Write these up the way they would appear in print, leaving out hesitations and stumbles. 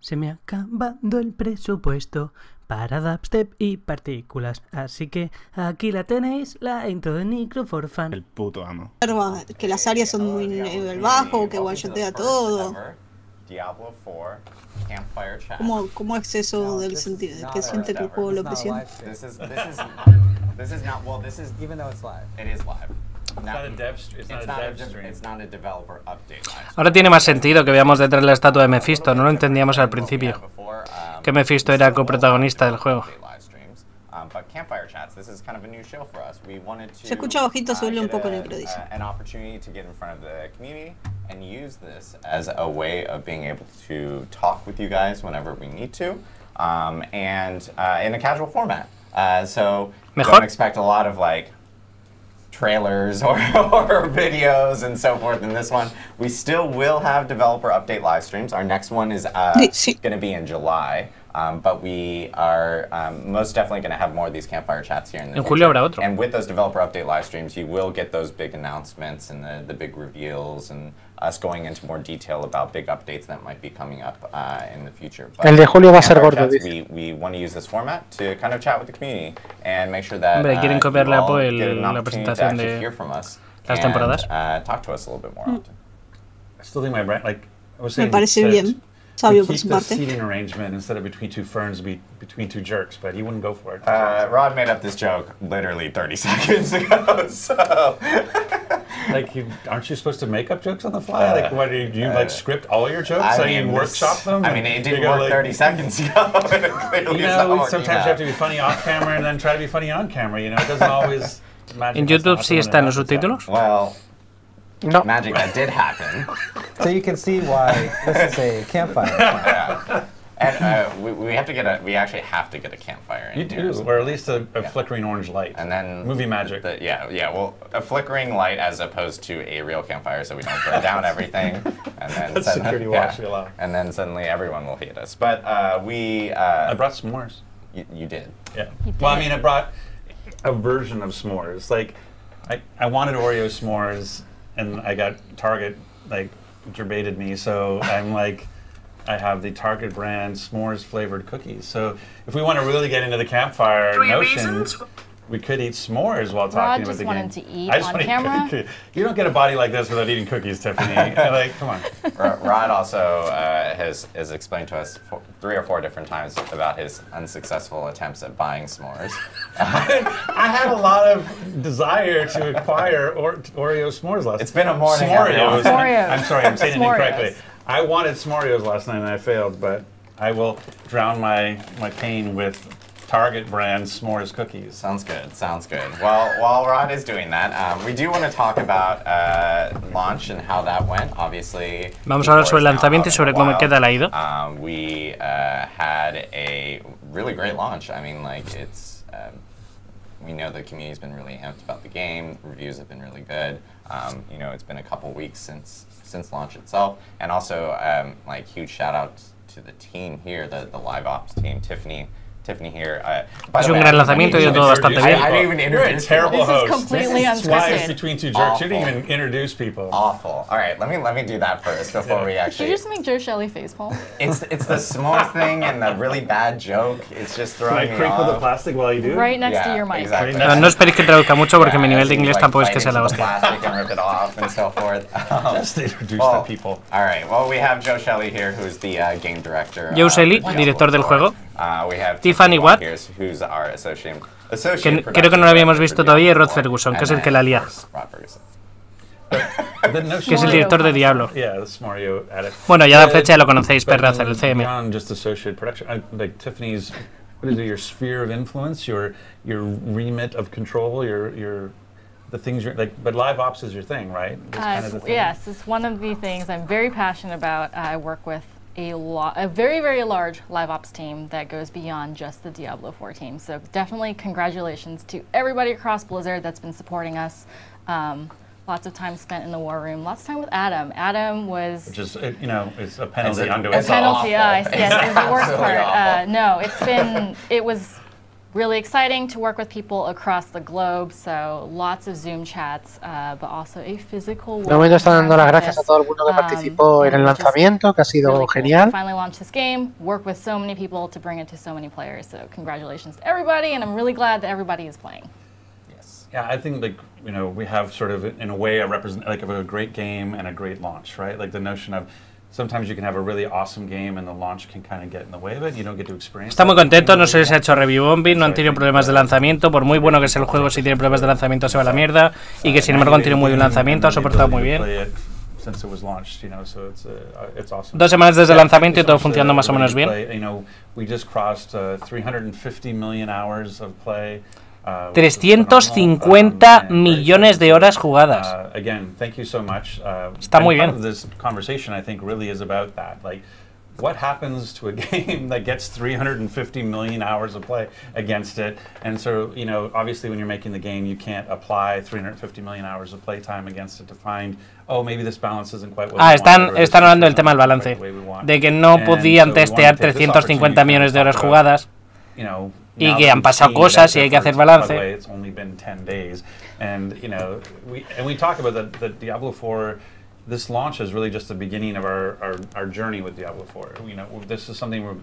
Se me ha acabado el presupuesto para dubstep y partículas. Así que aquí la tenéis, la intro de Micro for Fun. El puto amo. Que las áreas son muy nivel bajo, que one-shotea todo. Diablo IV, CampFire chat. ¿Cómo es eso del sentido? ¿Que siente que el juego lo presiona? This is not, well, this is, even though it's live. It is live. It's not a developer update. Ahora tiene más sentido que veamos detrás la estatua de Mephisto, no lo entendíamos al principio. Que Mephisto era coprotagonista del juego. Se escucha bajito, suele un poco en el que lo dice. An opportunity to get in front of the community and use this as a way of being able to talk with you guys whenever we need to, and in a casual format. So don't expect a lot of like trailers or videos and so forth in this one. We still will have developer update live streams. Our next one is going to be in July. But we are most definitely going to have more of these CampFire chats here in the future. And with those developer update live streams, you will get those big announcements and the big reveals and us going into more detail about big updates that might be coming up in the future. But el de julio va a ser gordo. We want to use this format to kind of chat with the community and make sure that quieren copiarle a Poe la presentación de hear from us las temporadas. Talk to us a little bit more often. I still think my brand, like I was saying, me parece bien. Sabio por su parte. Seating arrangement instead of between two ferns, between two jerks, but he wouldn't go for it. Rod made up this joke literally 30 seconds ago. So, like, aren't you supposed to make up jokes on the fly? Like, what do you like script all your jokes? So you workshop them? I mean, it didn't work like, 30 seconds ago. You know, sometimes you have to be funny off camera and then try to be funny on camera. You know, it doesn't always. ¿En YouTube sí están los subtítulos? Well. No. Magic, that did happen. So you can see why this is a campfire. Yeah. And we have to get we actually have to get a campfire in here. You do, or at least a flickering orange light. And then movie magic. Well, a flickering light as opposed to a real campfire, so we don't burn down everything. And then that's security watch we allow. And then suddenly everyone will hate us. But we. I brought s'mores. You did. Yeah. Well, I mean, I brought a version of s'mores. Like, I wanted Oreo s'mores. And I got Target, like, debated me, so I'm like, I have the Target brand s'mores flavored cookies. So if we want to really get into the campfire notion, we could eat s'mores while talking about the game. Rod just wanted to eat on camera. You don't get a body like this without eating cookies, Tiffany. Like, come on. Rod also has explained to us 3 or 4 different times about his unsuccessful attempts at buying s'mores. I had a lot of desire to acquire Oreo s'mores last night. It's been a morning. S'moreos. I'm sorry, I'm saying it incorrectly. I wanted s'moreos last night and I failed, but I will drown my pain with Target brand s'mores cookies. Sounds good. Sounds good. Well, while Rod is doing that, we do want to talk about launch and how that went. Obviously, vamos a hablar sobre el lanzamiento y sobre cómo queda la ido. We had a really great launch. I mean, like it's. We know the community's been really amped about the game. Reviews have been really good. You know, it's been a couple weeks since launch itself, and also like huge shout out to the team here, the live ops team, Tiffany here. Es un gran lanzamiento y todo bastante bien. I didn't even introduce terrible people. host. This is completely unscripted. Between two jerks. You didn't even introduce people. Awful. All right, let me do that first before we actually. Did you just make Joe Shelley facepalm? It's the s'mores thing and the really bad joke. It's just throwing me off. Can I crinkle the plastic while you do? Right next to your mic. Exactly. No esperéis que traduzca mucho porque mi nivel de inglés tampoco es que sea la hostia. Plastic and rip it off and so forth. Just introduce the people. All right. Well, we have Joe Shelley here, who's the game director. Joe Shelley, director del juego. We have Tiffany Watt, who's our associate que creo que no lo habíamos visto todavía, y Rod Ferguson, que es el que la lía. Que es el director de Diablo. Bueno, ya la flecha ya lo conocéis, Perraz, el CM. Just associate production, like Tiffany's, what is it, your sphere of influence, your remit of control, your the things you're like, but live ops is your thing, right? Kind of the thing. Yes, it's one of the things I'm very passionate about. I work with a very, very large live ops team that goes beyond just the Diablo IV team. So definitely congratulations to everybody across Blizzard that's been supporting us. Lots of time spent in the war room. Lots of time with Adam. Adam was... Which is, you know, it's a penalty unto itself. A penalty, yes, is the worst part. Awful. No, it was really exciting to work with people across the globe, so lots of Zoom chats, but also a physical De momento están dando las gracias a todo el mundo que participó en el lanzamiento, que ha sido really cool. genial. Finally launched this game, work with so many people to bring it to so many players, so congratulations to everybody, and I'm really glad that everybody is playing. Yeah, I think like we have sort of in a way of a great game and a great launch, right? Like the notion of sometimes you can have a really awesome game and the launch can kind of get in the way of it. You don't get to experience. Está muy contento, no se les ha hecho review bombing, no han tenido problemas de lanzamiento. Por muy bueno que sea el juego, si tiene problemas de lanzamiento se va a la mierda. Y que sin embargo han tenido muy buen lanzamiento, ha soportado muy bien. 2 semanas desde el lanzamiento y todo funcionando más o menos bien. We just crossed 350 million hours of play. 350 millones de horas jugadas. Again, thank you so much. Está muy bien. This conversation, I think, really is about that. Like, what happens to a game that gets 350 million hours of play against it? And so, obviously, when you're making the game, you can't apply 350 million hours of playtime against it to find, oh, maybe this balance isn't quite what we want. Están hablando del tema del balance, de que no podían testear 350 millones de horas jugadas. Y que han pasado cosas y hay que hacer balance. And we talk about the Diablo IV. This launch is really just the beginning of our journey with Diablo IV. This is something we're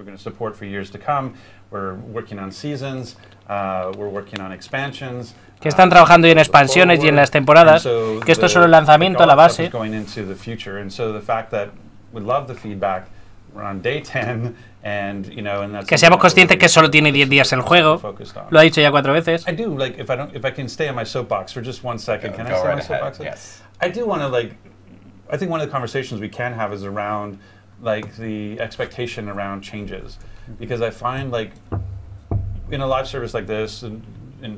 going to support for years to come. We're working on seasons. We're working on expansions. Que están trabajando en expansiones y en las temporadas. Que esto es solo el lanzamiento, la base. Going into the future, and so the fact that we love the feedback. We're on day 10. Que seamos conscientes que solo tiene 10 días el juego. Lo ha dicho ya 4 veces. I do, like, if I can stay on my soapbox for just 1 second. Can I stay on my soapbox? Yes. I do want to, I think one of the conversations we can have is around, the expectation around changes. Because I find, in a live service like this, in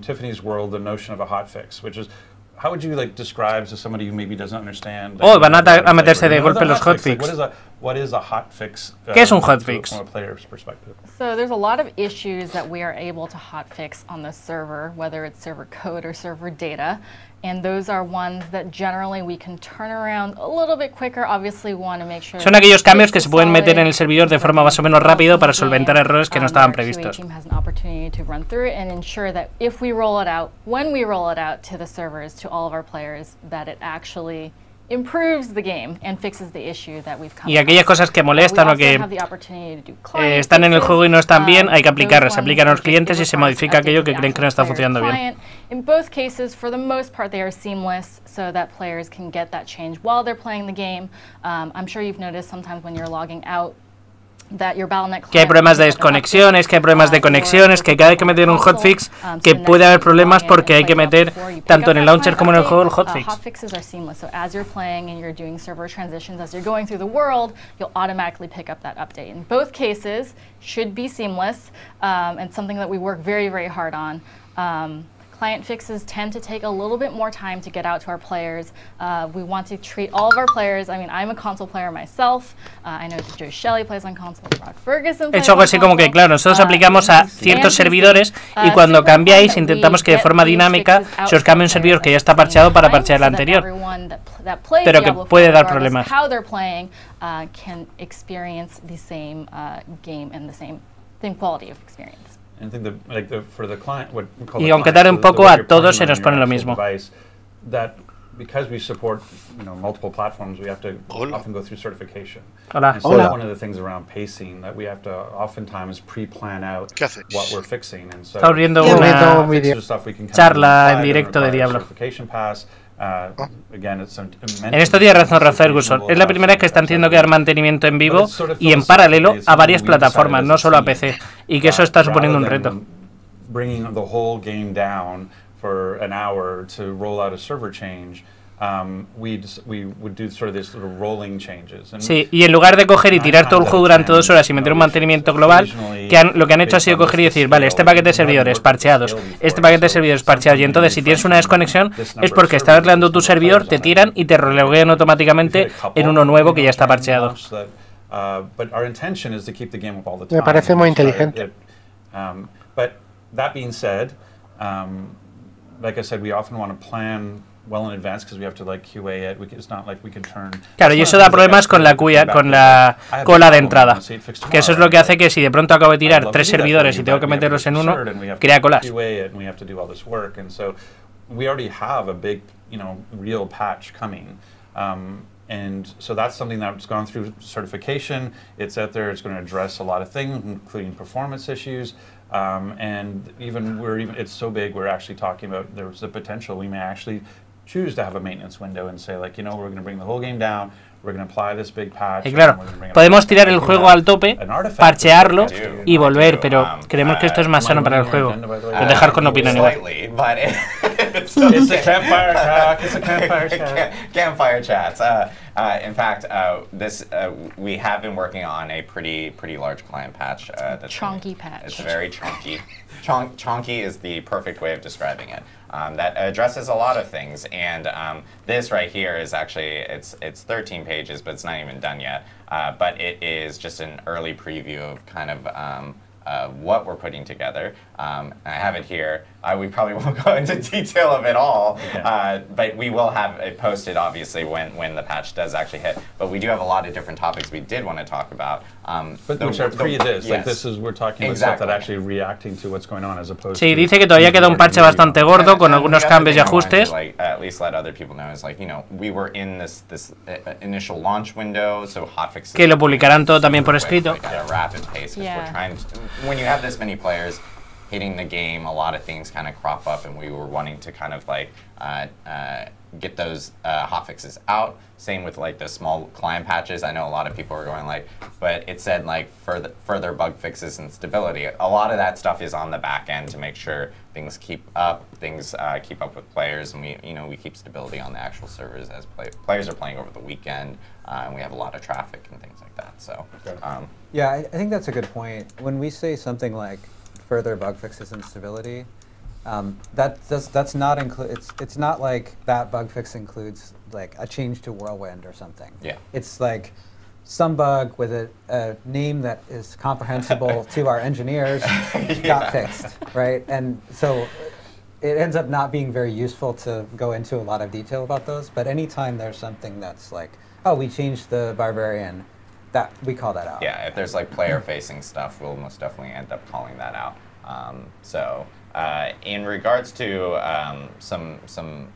Tiffany's world, the notion of a hot fix, which is, how would you describe to somebody who maybe doesn't understand? Van a meterse de golpe los hotfix. What is a hotfix? ¿Qué es un hotfix? From a player's perspective. So there's a lot of issues that we are able to hotfix on the server, whether it's server code or server data. And those are ones that generally we can turn around a little bit quicker. Obviously, we want to make sure. Son aquellos cambios que se pueden meter en el servidor de forma más o menos rápido para solventar errores que no estaban previstos. The team has an opportunity to run through it and ensure that if we roll it out, when we roll it out to the servers, to all of our players, that it actually improves the game and fixes the issue that we've come. Y aquellas cosas que molestan o que están en el juego y no están bien, hay que aplicarlas. Se aplican a los clientes y se modifica aquello que creen que no está funcionando bien. In both cases, for the most part, they are seamless so that players can get that change while they're playing the game. I'm sure you've noticed sometimes when you're logging out que hay problemas de desconexiones, que hay problemas de conexiones, que cada vez que meter un hotfix, que puede haber problemas porque hay que meter tanto en el launcher como en el juego el hotfix. Hotfixes are seamless, so as you're playing and you're doing server transitions, as you're going through the world, you'll automatically pick up that update. In both cases, should be seamless, and something that we work very, very hard on. Client fixes tend to take a little bit more time to get out to our players. We want to treat all of our players. I mean, I'm a console player myself. I know that Joe Shelley plays on console. Rod Ferguson plays es algo así como que, claro, nosotros aplicamos a ciertos servidores y cuando cambiáis intentamos que de forma dinámica se os cambie un servidor que ya está parcheado para parchear el anterior, pero que puede dar problemas. Can experience the same game and the same quality of experience. Y aunque tarde un poco, a todos se nos pone lo mismo. Because we support, multiple platforms, we have to often go through certification. Hola. And so that's one of the things around pacing that we have to oftentimes pre-plan out what we're fixing. And so está abriendo una charla en directo de Diablo. En estos días razón Ferguson. Es la primera vez que están teniendo que dar mantenimiento en vivo y en paralelo a varias plataformas, no solo a PC, y que eso está suponiendo un reto. Bringing the whole game down for an hour to roll out a server change, we would do sort of this sort of rolling changes. Sí, y en lugar de coger y tirar todo el juego durante 2 horas y meter un mantenimiento global, lo que han hecho ha sido coger y decir, vale, este paquete de servidores parcheados, este paquete de servidores parcheados, y entonces si tienes una desconexión es porque estás arreglando tu servidor, te tiran y te reloguean automáticamente en uno nuevo que ya está parcheado. Me parece muy inteligente. But that being said, like I said, we often want to plan well in advance because we have to like QA it. It's not like we can turn. Claro, y eso da problemas con la cola de entrada. Que eso es lo que hace que si de pronto acabo de tirar 3 servidores y tengo que meterlos en uno, crea colas. We already have a big, real patch coming. And so that's something that's gone through certification. It's out there. It's going to address a lot of things, including performance issues. And it's so big, we're actually talking about there's the potential we may actually choose to have a maintenance window and say, like, we're going to bring the whole game down. We're going to apply this big patch. Y claro, podemos tirar el juego al tope, parchearlo y volver, pero creemos que esto es más sano para el juego. Pues dejar con opinión igual. It's a campfire chat. It's a campfire chat. Campfire chats. In fact, we have been working on a pretty large client patch. Chunky patch. It's very chunky. Chunky is the perfect way of describing it. That addresses a lot of things, and this right here is actually it's 13 pages, but it's not even done yet. But it is just an early preview of kind of what we're putting together. I have it here. We probably won't go into detail of it all, but we will have it posted, obviously, when the patch does actually hit. But we do have a lot of different topics we did want to talk about. But which are this. Yes. Like this is, we're talking about stuff that actually reacting to what's going on as opposed Sí, to... dice que todavía queda un parche bastante gordo con algunos cambios y ajustes. At least let other people know is like, we were in this initial launch window, so hotfixes... Que lo publicarán todo también por escrito. Like at a rapid pace, because we're trying to... When you have this many players hitting the game, a lot of things kind of crop up, and we were wanting to kind of like get those hotfixes out. Same with like the small client patches. I know a lot of people are going like, but it said like further bug fixes and stability. A lot of that stuff is on the back end to make sure things keep up with players, and we keep stability on the actual servers as players are playing over the weekend, and we have a lot of traffic and things like that. So yeah, I think that's a good point. When we say something like further bug fixes and stability, that's not include. It's not like that bug fix includes like a change to Whirlwind or something. Yeah, it's like some bug with a name that is comprehensible to our engineers got fixed, right? And so it ends up not being very useful to go into a lot of detail about those. But anytime there's something that's like, oh, we changed the barbarian, that we call that out. Yeah, if there's like player-facing stuff, we'll most definitely end up calling that out. In regards to some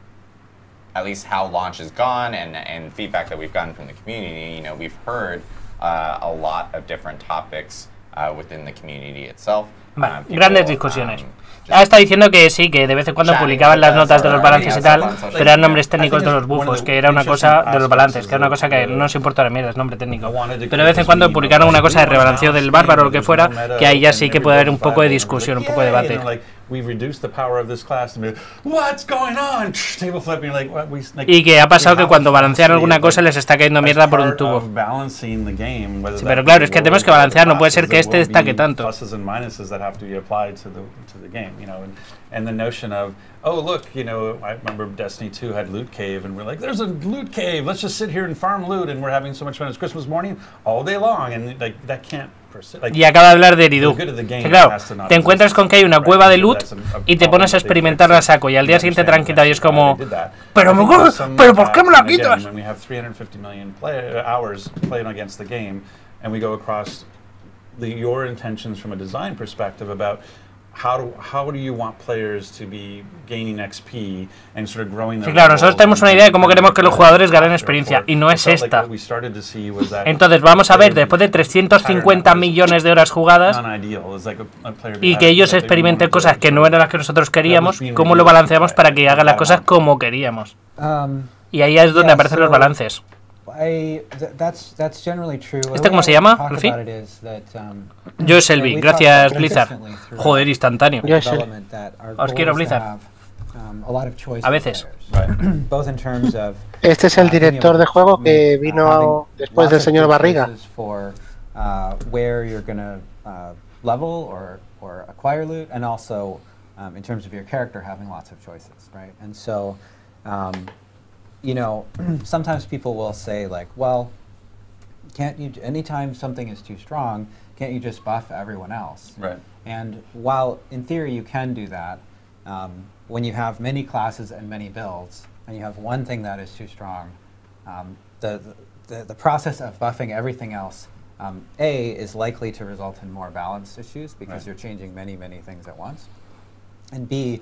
at least how launch has gone and feedback that we've gotten from the community, we've heard a lot of different topics within the community itself. Vale, grandes discusiones. Está diciendo que sí, que de vez en cuando publicaban las notas de los balances y tal, pero eran nombres técnicos de los bufos, que era una cosa de los balances, que era una cosa que no nos importa la mierda, es nombre técnico. Pero de vez en cuando publicaron una cosa de rebalanceo del bárbaro o lo que fuera, que ahí ya sí que puede haber un poco de discusión, un poco de debate. Y que ha pasado que cuando balancean alguna cosa les está cayendo mierda por un tubo. Sí, pero claro, es que tenemos que balancear, no puede ser que este destaque tanto. And the notion of, oh look, I remember Destiny 2 had loot cave, and we're like, there's a loot cave. Let's just sit here and farm loot, and we're having so much fun. It's Christmas morning all day long, and like that can't. Y acaba de hablar de Eridú. Claro, te encuentras con que hay una cueva de loot y te pones a experimentarla a saco, y al día siguiente te la han quitado y es como, pero ¿por qué me la quitas? We have 350 million hours playing against the game, and we go across your intentions from a design perspective about how do you want players to be gaining XP and sort of growing their... Sí, claro, nosotros tenemos una idea de cómo queremos que los jugadores ganen experiencia, y no es esta. Entonces vamos a ver, después de 350 millones de horas jugadas, y que ellos experimenten cosas que no eran las que nosotros queríamos, ¿cómo lo balanceamos para que hagan las cosas como queríamos? Y ahí es donde aparecen los balances. ¿Este cómo se llama, Alfie? Yo es Elvi, gracias Blizzard. Joder, instantáneo. Yo es el... Os quiero, Blizzard. A veces. Este es el director de juego que vino después del señor Barriga. Sometimes people will say like, well, can't you, anytime something is too strong, can't you just buff everyone else? Right. And while in theory you can do that, when you have many classes and many builds, and you have one thing that is too strong, the process of buffing everything else, A, is likely to result in more balance issues because you're changing many things at once. And B,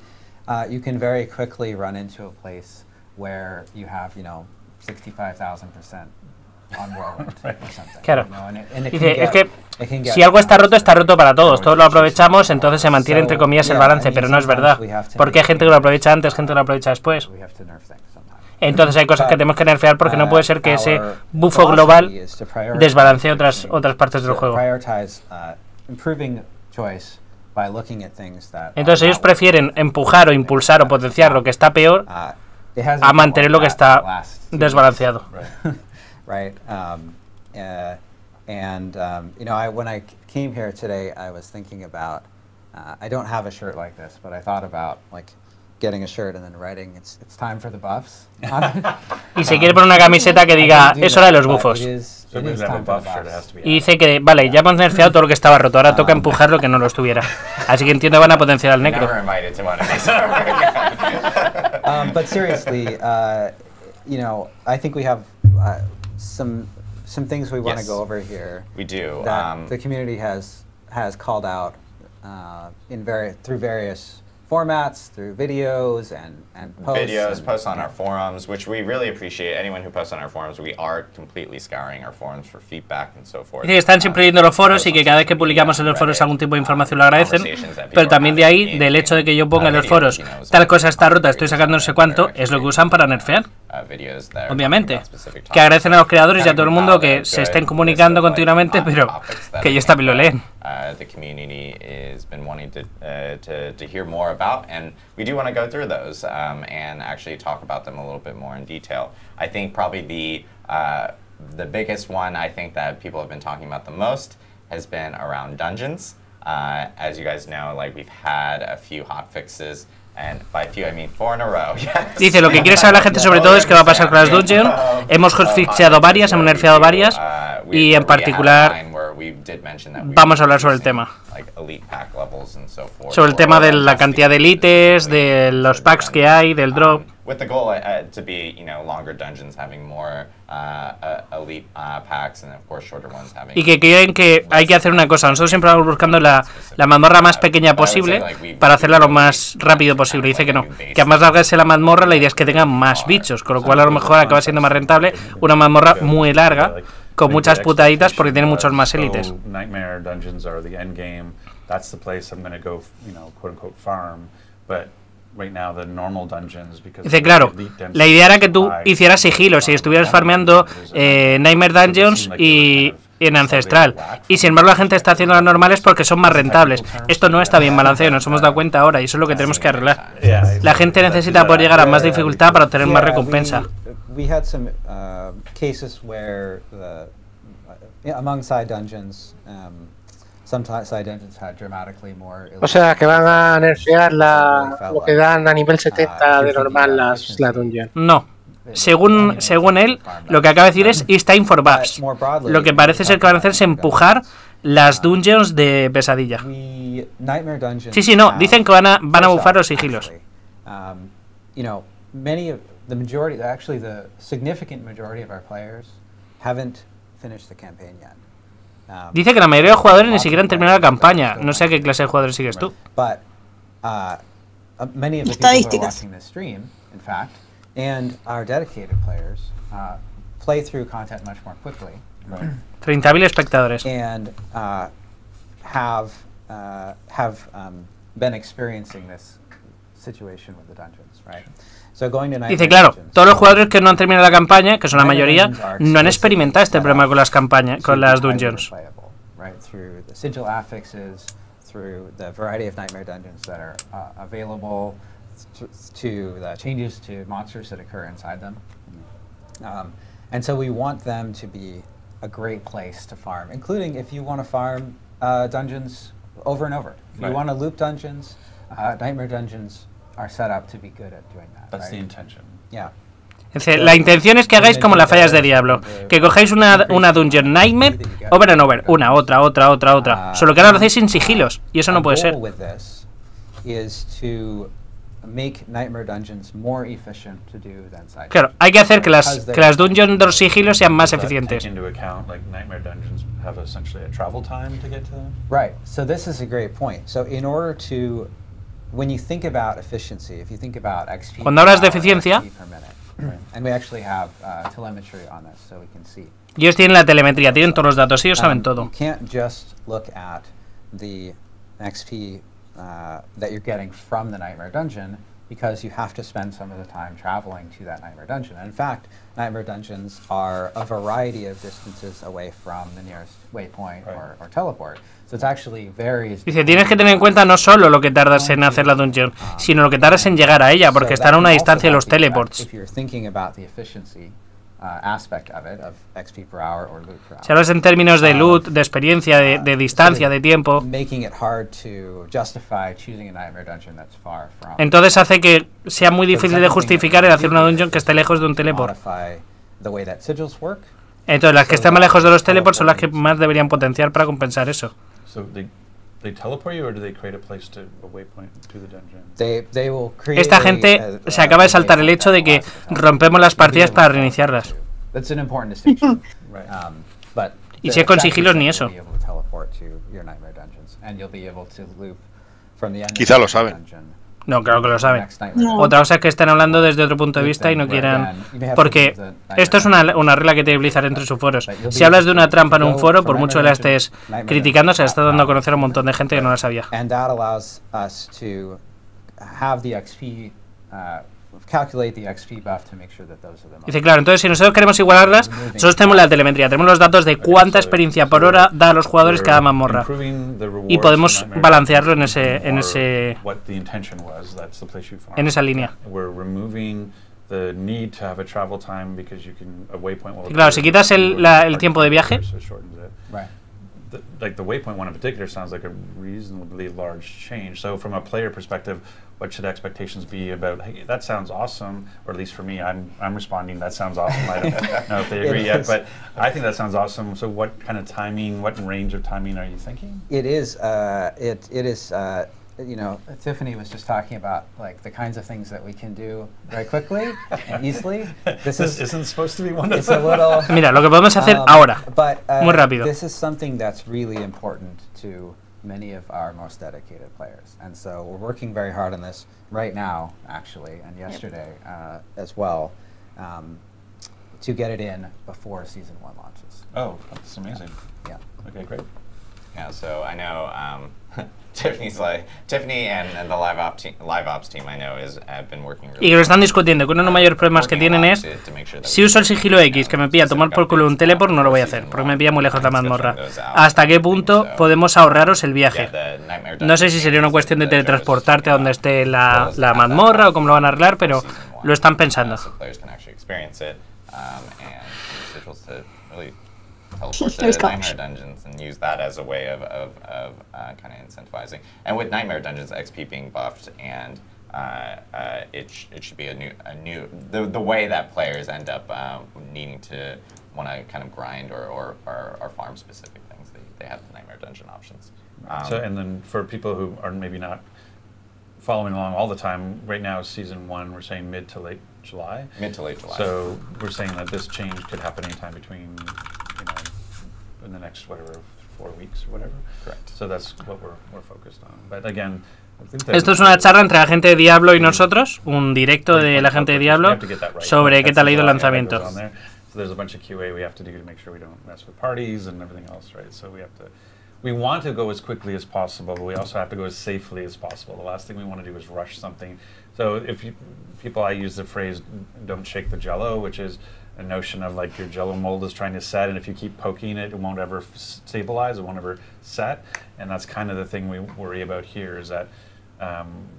you can very quickly run into a place where you have, 65,000% on whirlwind or something. Claro. You know, and it Dice, es can que get, si algo está roto para todos. Todos lo aprovechamos, entonces se mantiene entre comillas el balance, pero no es verdad. Porque hay gente que lo aprovecha antes, gente que lo aprovecha después. we have to nerf things sometimes. Entonces hay cosas que tenemos que nerfear porque no puede ser que ese bufo global desbalancee otras partes del juego. Entonces ellos prefieren empujar o impulsar o potenciar lo que está peor a mantener lo que está desbalanceado. Right. When I came here today, I was thinking about. I don't have a shirt like this, but I thought about getting a shirt and then writing it's time for the buffs. Y se quiere poner una camiseta que diga es hora de los bufos. Y dice que vale, ya hemos nerfeado todo lo que estaba roto, ahora toca empujar lo que no lo estuviera. Así que entiendo que van a potenciar al necro. But seriously, I think we have some things we want to go over here. We do. That the community has called out through various formats, through videos and posts. Posts on our forums, which we really appreciate. Anyone who posts on our forums, we are completely scouring our forums for feedback and so forth. Dice que están siempre viendo los foros y que cada vez que publicamos en los foros algún tipo de información lo agradecen, pero también de ahí, del hecho de que yo ponga en los foros tal cosa está rota, estoy sacando no sé cuánto, es lo que usan para nerfear. Obviamente, que agradecen a los creadores y a todo el mundo que se estén comunicando continuamente, pero que ellos también lo leen. The community has been wanting to hear more about, and we do want to go through those and actually talk about them a little bit more in detail. I think probably the biggest one I think that people have been talking about the most has been around dungeons. As you guys know, we've had a few hot fixes. And by few, I mean 4 in a row. Yes. Dice, lo que quiere saber la gente sobre todo es qué va a pasar con las dungeons. Hemos hotfixeado varias, hemos nerfeado varias y en particular vamos a hablar sobre el tema. Sobre el tema de la cantidad de élites, de los packs que hay, del drop. With the goal to be, longer dungeons having more elite packs and of course shorter ones having. Y que creen que hay que hacer una cosa. Nosotros siempre vamos buscando la mazmorra más pequeña posible para hacerla lo más rápido posible. Dice que no, que a más larga sea la mazmorra, la idea es que tenga más bichos, con lo cual a lo mejor acaba siendo más rentable una mazmorra muy larga con muchas putaditas porque tiene muchos más élites. Nightmare dungeons are the end game. That's the place I'm going to go, quote unquote farm, but Dice, claro, la idea era que tú hicieras sigilo si estuvieras farmeando Nightmare Dungeons y en Ancestral. Y sin embargo la gente está haciendo las normales porque son más rentables. Esto no está bien balanceado, nos hemos dado cuenta ahora y eso es lo que tenemos que arreglar. La gente necesita poder llegar a más dificultad para obtener más recompensa. O sea, que van a nerfear lo que dan a nivel 70 de normal la dungeon. No. Según él, lo que acaba de decir es It's time for buffs. Lo que parece ser que van a hacer es empujar las dungeons de pesadilla. Sí, no, dicen que van a bufar los sigilos. Dice que la mayoría de los jugadores ni siquiera han terminado la campaña. No sé a qué clase de jugadores sigues tú. Estadísticas. 30.000 espectadores. Dice, claro, todos los jugadores que no han terminado la campaña, que son la mayoría, no han experimentado este problema con las campañas, con las dungeons. And so we want them to be a great place to farm, including if you want to farm dungeons over and over. If you want to loop dungeons, Nightmare Dungeons are set up to be good at doing that. That's the intention. Yeah. La intención es que hagáis como las fallas de Diablo, que cojáis una dungeon Nightmare over and over, una, otra, solo que ahora lo hacéis sin sigilos, y eso no puede ser. make nightmare dungeons more efficient to do than side Claro, hay que hacer que las dungeons de los sigilos sean más eficientes. Into account, like nightmare dungeons have essentially a travel time to get to them. Right. So this is a great point. So in order to, when you think about efficiency, if you think about XP Cuando hablas de per hour, eficiencia, XP per minute, and we actually have telemetry on this, so we can see. ellos tienen la telemetría, tienen todos los datos, ellos saben todo. You can't just look at the XP that you're getting from the nightmare dungeon, because you have to spend some of the time traveling to that nightmare dungeon. And in fact, nightmare dungeons are a variety of distances away from the nearest waypoint or teleport. So it's actually varies. Dice, tienes que tener en cuenta no solo lo que tardas en hacer la dungeon, sino lo que tardas en llegar a ella, porque están a una distancia de los teleports. If you're thinking about the efficiency aspect of it, of XP per hour or loot per hour. Si hablas en términos de loot, de experiencia, de distancia, de tiempo, Making it hard to justify choosing a nightmare dungeon that's far from. entonces hace que sea muy difícil de justificar el hacer una dungeon que esté lejos de un teleport. Modify the way that sigils work. Entonces las que estén más lejos de los teleports son las que más deberían potenciar para compensar eso. So they teleport you, or do they create a place to a waypoint to the dungeon? They will create Esta gente se acaba de saltar el hecho de que rompemos las partidas para reiniciarlas. That's an important distinction. Right. But Y si es con sigilos, ni eso. Quizá lo saben. No, claro que lo saben. No. Otra cosa es que estén hablando desde otro punto de vista y no quieran... Porque esto es una regla que tiene Blizzard entre sus foros. Si hablas de una trampa en un foro, por mucho que la estés criticando, se la está dando a conocer a un montón de gente que no la sabía. And that allows us to have the XP, calculate the XP buff to make sure that those are the most. Dice, claro, entonces si nosotros queremos igualarlas, nosotros tenemos la telemetría, tenemos los datos de cuánta experiencia por hora da a los jugadores cada mazmorra. Y podemos balancearlo en esa línea. Y claro, si quitas el tiempo de viaje, like the waypoint one in particular sounds like a reasonably large change. So from a player perspective, what should expectations be about, hey, that sounds awesome, or at least for me, I'm responding, that sounds awesome. I don't know if they agree yet, but I think that sounds awesome. So what kind of timing, what range of timing are you thinking? It is, you know, Tiffany was just talking about like the kinds of things that we can do very quickly and easily. This isn't supposed to be one of it's a little. Mira, lo que podemos hacer ahora, but, muy rápido. This is something that's really important to many of our most dedicated players, and so we're working very hard on this right now, actually, and yesterday as well, to get it in before Season 1 launches. Oh, that's amazing. Yeah. Okay, great. Yeah, so I know Tiffany and the live ops team I know have been working really y que lo están discutiendo, que uno de los mayores problemas que tienen es, si uso el sigilo X, que me pilla tomar por culo un teleport, no lo voy a hacer, porque me pilla muy lejos la mazmorra. ¿Hasta qué punto podemos ahorraros el viaje? No sé si sería una cuestión de teletransportarte a donde esté la mazmorra o cómo lo van a arreglar, pero lo están pensando. Teleport to Nightmare Dungeons and use that as a way of kind of incentivizing. And with Nightmare Dungeons, XP being buffed, and it should be the way that players end up needing to want to kind of grind or farm specific things. They have the Nightmare Dungeon options. So, and then for people who are maybe not following along all the time, right now Season 1, we're saying mid to late July. Mid to late July. So we're saying that this change could happen anytime between, in the next, whatever, 4 weeks or whatever. Correct. So that's what we're focused on. But again, esto es una charla entre la gente de Diablo y nosotros, un directo de la gente de Diablo sobre qué tal ha ido el lanzamiento. So there's a bunch of QA we have to do to make sure we don't mess with parties and everything else, right? So we want to go as quickly as possible, but we also have to go as safely as possible. The last thing we want to do is rush something. So if I use the phrase, don't shake the jello, which is a notion of like your jello mold is trying to set, and if you keep poking it, it won't ever stabilize, it won't ever set. And that's kind of the thing we worry about here, is that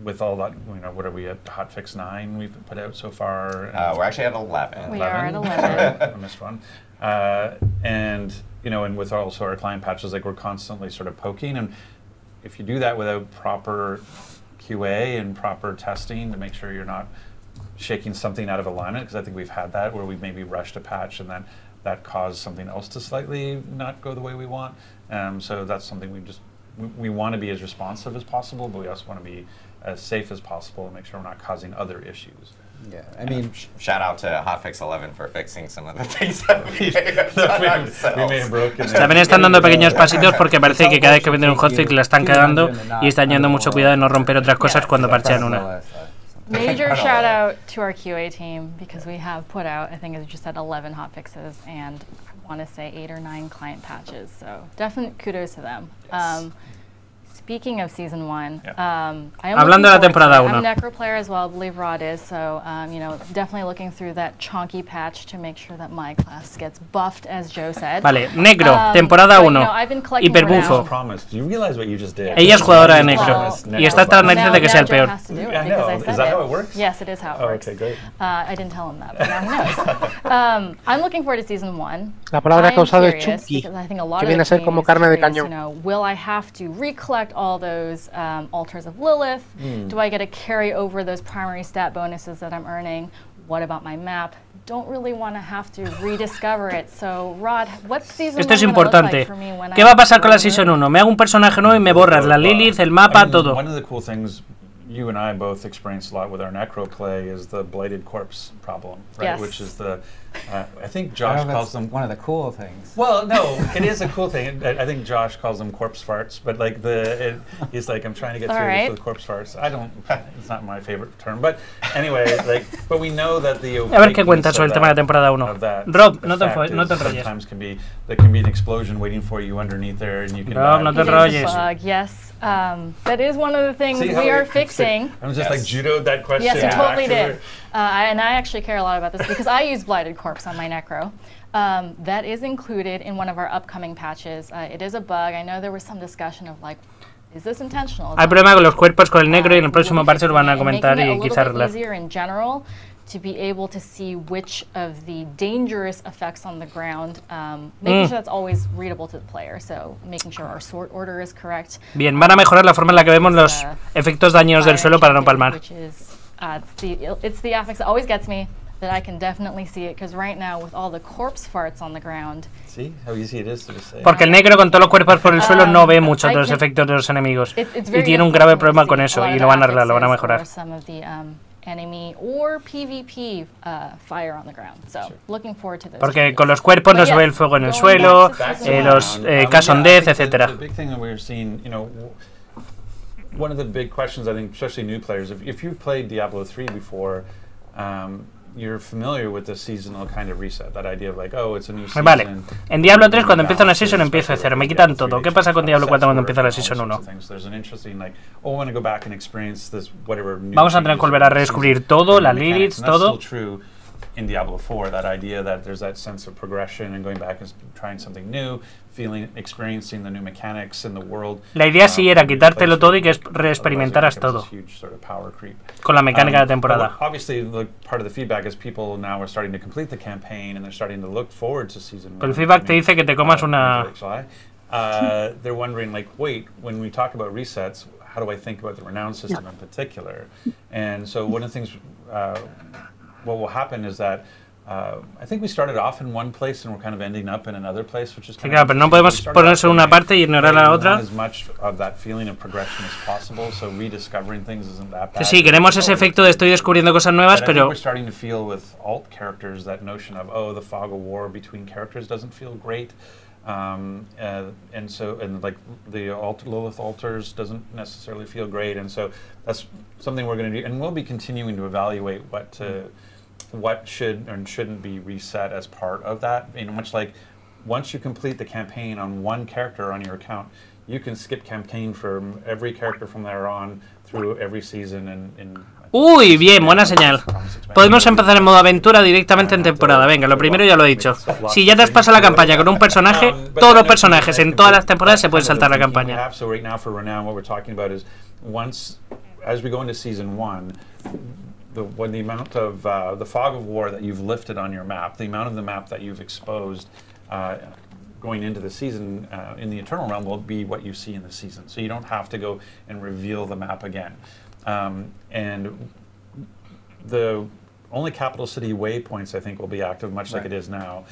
with all that, what are we at, hotfix 9 we've put out so far? We're actually at 11. We are at 11. I missed one. And with also our client patches, like we're constantly sort of poking, and if you do that without proper QA and proper testing to make sure you're not shaking something out of alignment, because I think we've had that where we've maybe rushed a patch and then that caused something else to slightly not go the way we want. So that's something we just we want to be as responsive as possible, but we also want to be as safe as possible and make sure we're not causing other issues. Yeah, I mean, shout out to Hotfix 11 for fixing some of the things that we may have broken. También están dando pequeños pasitos porque parece que cada vez que venden un hotfix la están cagando y están teniendo mucho cuidado de no romper otras cosas cuando parchean una. Major shout out to our QA team because we have put out, I think as you just said, 11 hotfixes and I want to say 8 or 9 client patches. So definite kudos to them. Yes. Speaking of season 1, hablando de la temporada 1. I'm a necro player as well, I believe Rod is, so you know, definitely looking through that chonky patch to make sure that my class gets buffed, as Joe said. Vale, negro, temporada 1, hiperbufo. Ella es jugadora de negro y está hasta las narices de que sea el peor. Is that how it works? Yes, it is how it works. Okay, great. I didn't tell him that, but now he knows. I'm looking forward to season 1. La palabra que ha usado es chunky, que viene a ser como carne de cañón. Will I have to recollect all those altars of Lilith? Do I get to carry over those primary stat bonuses that I'm earning? What about my map? Don't really want to have to rediscover it. So, Rod, what's season 1 Esto es importante. ¿Qué va a pasar con la season 1? Me hago un personaje nuevo y me borras la Lilith, el mapa, todo. One of the cool things you and I both experienced a lot with our necro play is the blighted corpse problem, right? Yes. Which is the, I think Josh calls them one of the cool things. Well, no, it is a cool thing. I think Josh calls them corpse farts, but like he's like, I'm trying to get through to the corpse farts. I don't, it's not my favorite term, but anyway, like, but we know that the a ver qué cuenta sobre el tema de la temporada 1. Rob, no te enrolles. Sometimes there can be an explosion waiting for you underneath there, and you can. Rob, no te enrolles. Yes. That is one of the things we are fixing. I was just like judoed that question. Yes, you totally did. And I actually care a lot about this because I use Blighted Corpse on my necro. That is included in one of our upcoming patches. It is a bug. I know there was some discussion of like, is this intentional? Hay problema con los cuerpos con el negro y en el próximo parche lo van a comentar y quizás arreglar. To be able to see which of the dangerous effects on the ground, making sure that's always readable to the player, so making sure our sort order is correct. Bien, van a mejorar la forma en la que vemos los efectos dañinos del suelo para no palmar. It's the affix that always gets me, that I can definitely see it, because right now with all the corpse farts on the ground. See how easy it is to say. Porque el negro con todos los cuerpos por el suelo no ve mucho de los efectos de los enemigos y tiene un grave problema con eso y lo van a arreglar, lo van a mejorar. Enemy or PvP fire on the ground. So looking forward to this. Porque con los cuerpos no se ve el fuego en el suelo, los cason death, etcétera. The big thing that we're seeing, you know, one of the big questions I think, especially new players, if you've played Diablo 3 before, you're familiar with the seasonal kind of reset, that idea of like, oh, it's a new season. Vale, en Diablo 3 cuando empieza una season empiezo de cero, me quitan todo. ¿Qué pasa con Diablo 4 cuando empieza la season 1? Vamos a tener que volver a redescubrir todo, la Lilith, todo. In Diablo 4, that idea that there's that sense of progression and going back and trying something new, experiencing the new mechanics in the world. La idea sí era quitártelo todo y que reexperimentaras todo con la mecánica de la temporada. Obviously, part of the feedback is people now are starting to complete the campaign and they're starting to look forward to season 1. Pero el feedback te dice que te comas una. They're wondering like, wait, when we talk about resets, how do I think about the renown system in particular? And so one of the things. What will happen is that I think we started off in one place and we're kind of ending up in another place, which is kind claro, pero no podemos ponerse en una parte y ignorar la otra. As much of that feeling of progression as possible, so rediscovering things isn't that bad. Sí, queremos ese efecto de estoy descubriendo cosas nuevas, pero we're starting to feel with alt characters that notion of the fog of war between characters doesn't feel great. And like the Lilith altars doesn't necessarily feel great, and so that's something we're going to do, and we'll be continuing to evaluate what should and shouldn't be reset as part of that. And much like once you complete the campaign on one character on your account, you can skip campaign for every character from there on through every season and Uy, bien, buena señal. Podemos empezar en modo aventura directamente en temporada. Venga, lo primero ya lo he dicho. Si ya te has pasado la campaña con un personaje, todos los personajes en todas las temporadas se pueden saltar la campaña. So right now for Renown, what we're talking about is once, as we go into season 1, when the amount of the fog of war that you've lifted on your map, the amount of the map that you've exposed going into the season in the Eternal Realm will be what you see in the season. So you don't have to go and reveal the map again. And the only capital city waypoints, I think, will be active, much like it is now.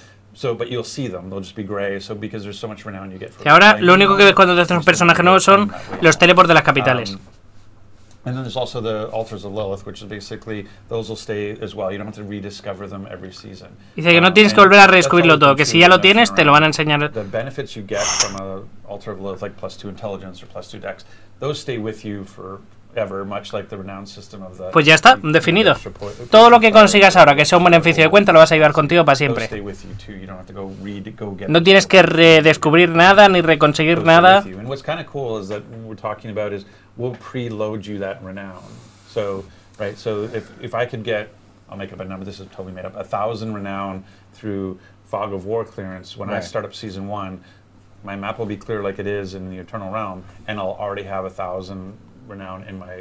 but you'll see them. They'll just be gray. So because there's so much renown you get for. Y ahora lo único que ves cuando te haces un personaje nuevo son los teleports de las capitales. And then there's also the altars of Lilith, which is basically those will stay as well. You don't have to rediscover them every season. Dice que no tienes que volver a redescubrirlo todo, que si ya lo tienes te lo van a enseñar. The benefits you get from a altar of Lilith, like +2 intelligence or +2 dex, those stay with you forever, much like the renown system of the. Pues ya está, definido. Todo lo que consigas ahora que sea un beneficio de cuenta lo vas a llevar contigo para siempre. No tienes que redescubrir nada ni reconseguir nada. And what's kind of cool is that what we're talking about is we'll preload you that renown. So, right, so if I could get, I'll make up a number, this is totally made up, 1,000 renown through Fog of War clearance, when I start up Season 1, my map will be clear like it is in the Eternal Realm, and I'll already have 1,000 renown in my...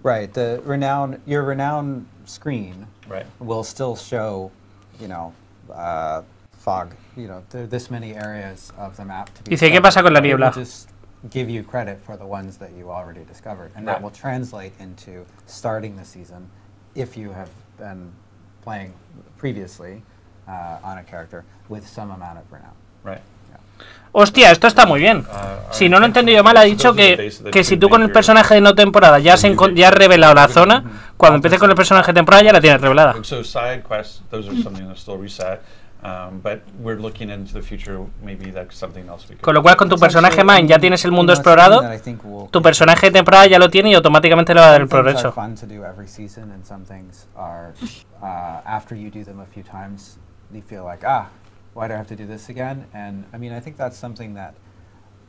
Right, your renown screen will still show, fog, this many areas of the map to be. Dice, ¿qué pasa con la niebla? Give you credit for the ones that you already discovered, and that will translate into starting the season if you have been playing previously on a character with some amount of renown. Right. Hostia, esto está muy bien. Si no lo he entendido mal, ha dicho que si tú con el personaje de no temporada ya has revelado la zona, cuando empieces con el personaje de temporada ya la tienes revelada. So side quests, those are something that still reset. But we're looking into the future, maybe that's something else we could. Con lo cual con tu personaje main ya tienes el mundo explorado, tu personaje de temporada ya lo tiene y automáticamente le va a dar el progreso. After you do them a few times, you feel like, why do I have to do this again? And I mean, I think that's something that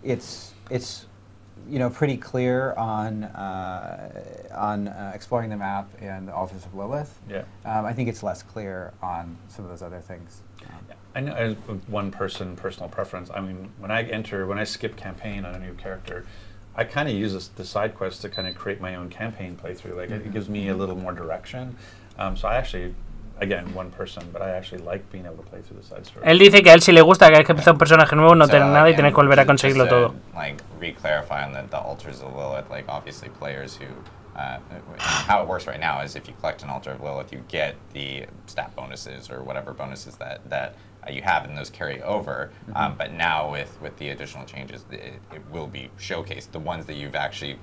it's pretty clear on exploring the map and the Altars of Lilith. Yeah. I think it's less clear on some of those other things. I know as one personal preference. I mean, when I skip campaign on a new character, I kind of use the side quest to kind of create my own campaign playthrough. Like it gives me a little more direction. So I actually, again, one person, but I actually like being able to play through the side story. Él dice que a él sí le gusta que hay que empezar un personaje nuevo, no tener nada y tener que volver a conseguirlo todo. Like re-clarify on the altars of Lilith, like obviously players who how it works right now is if you collect an altar of Lilith, you get the stat bonuses or whatever bonuses that you have, and those carry over. But now with the additional changes, it will be showcased. The ones that you've actually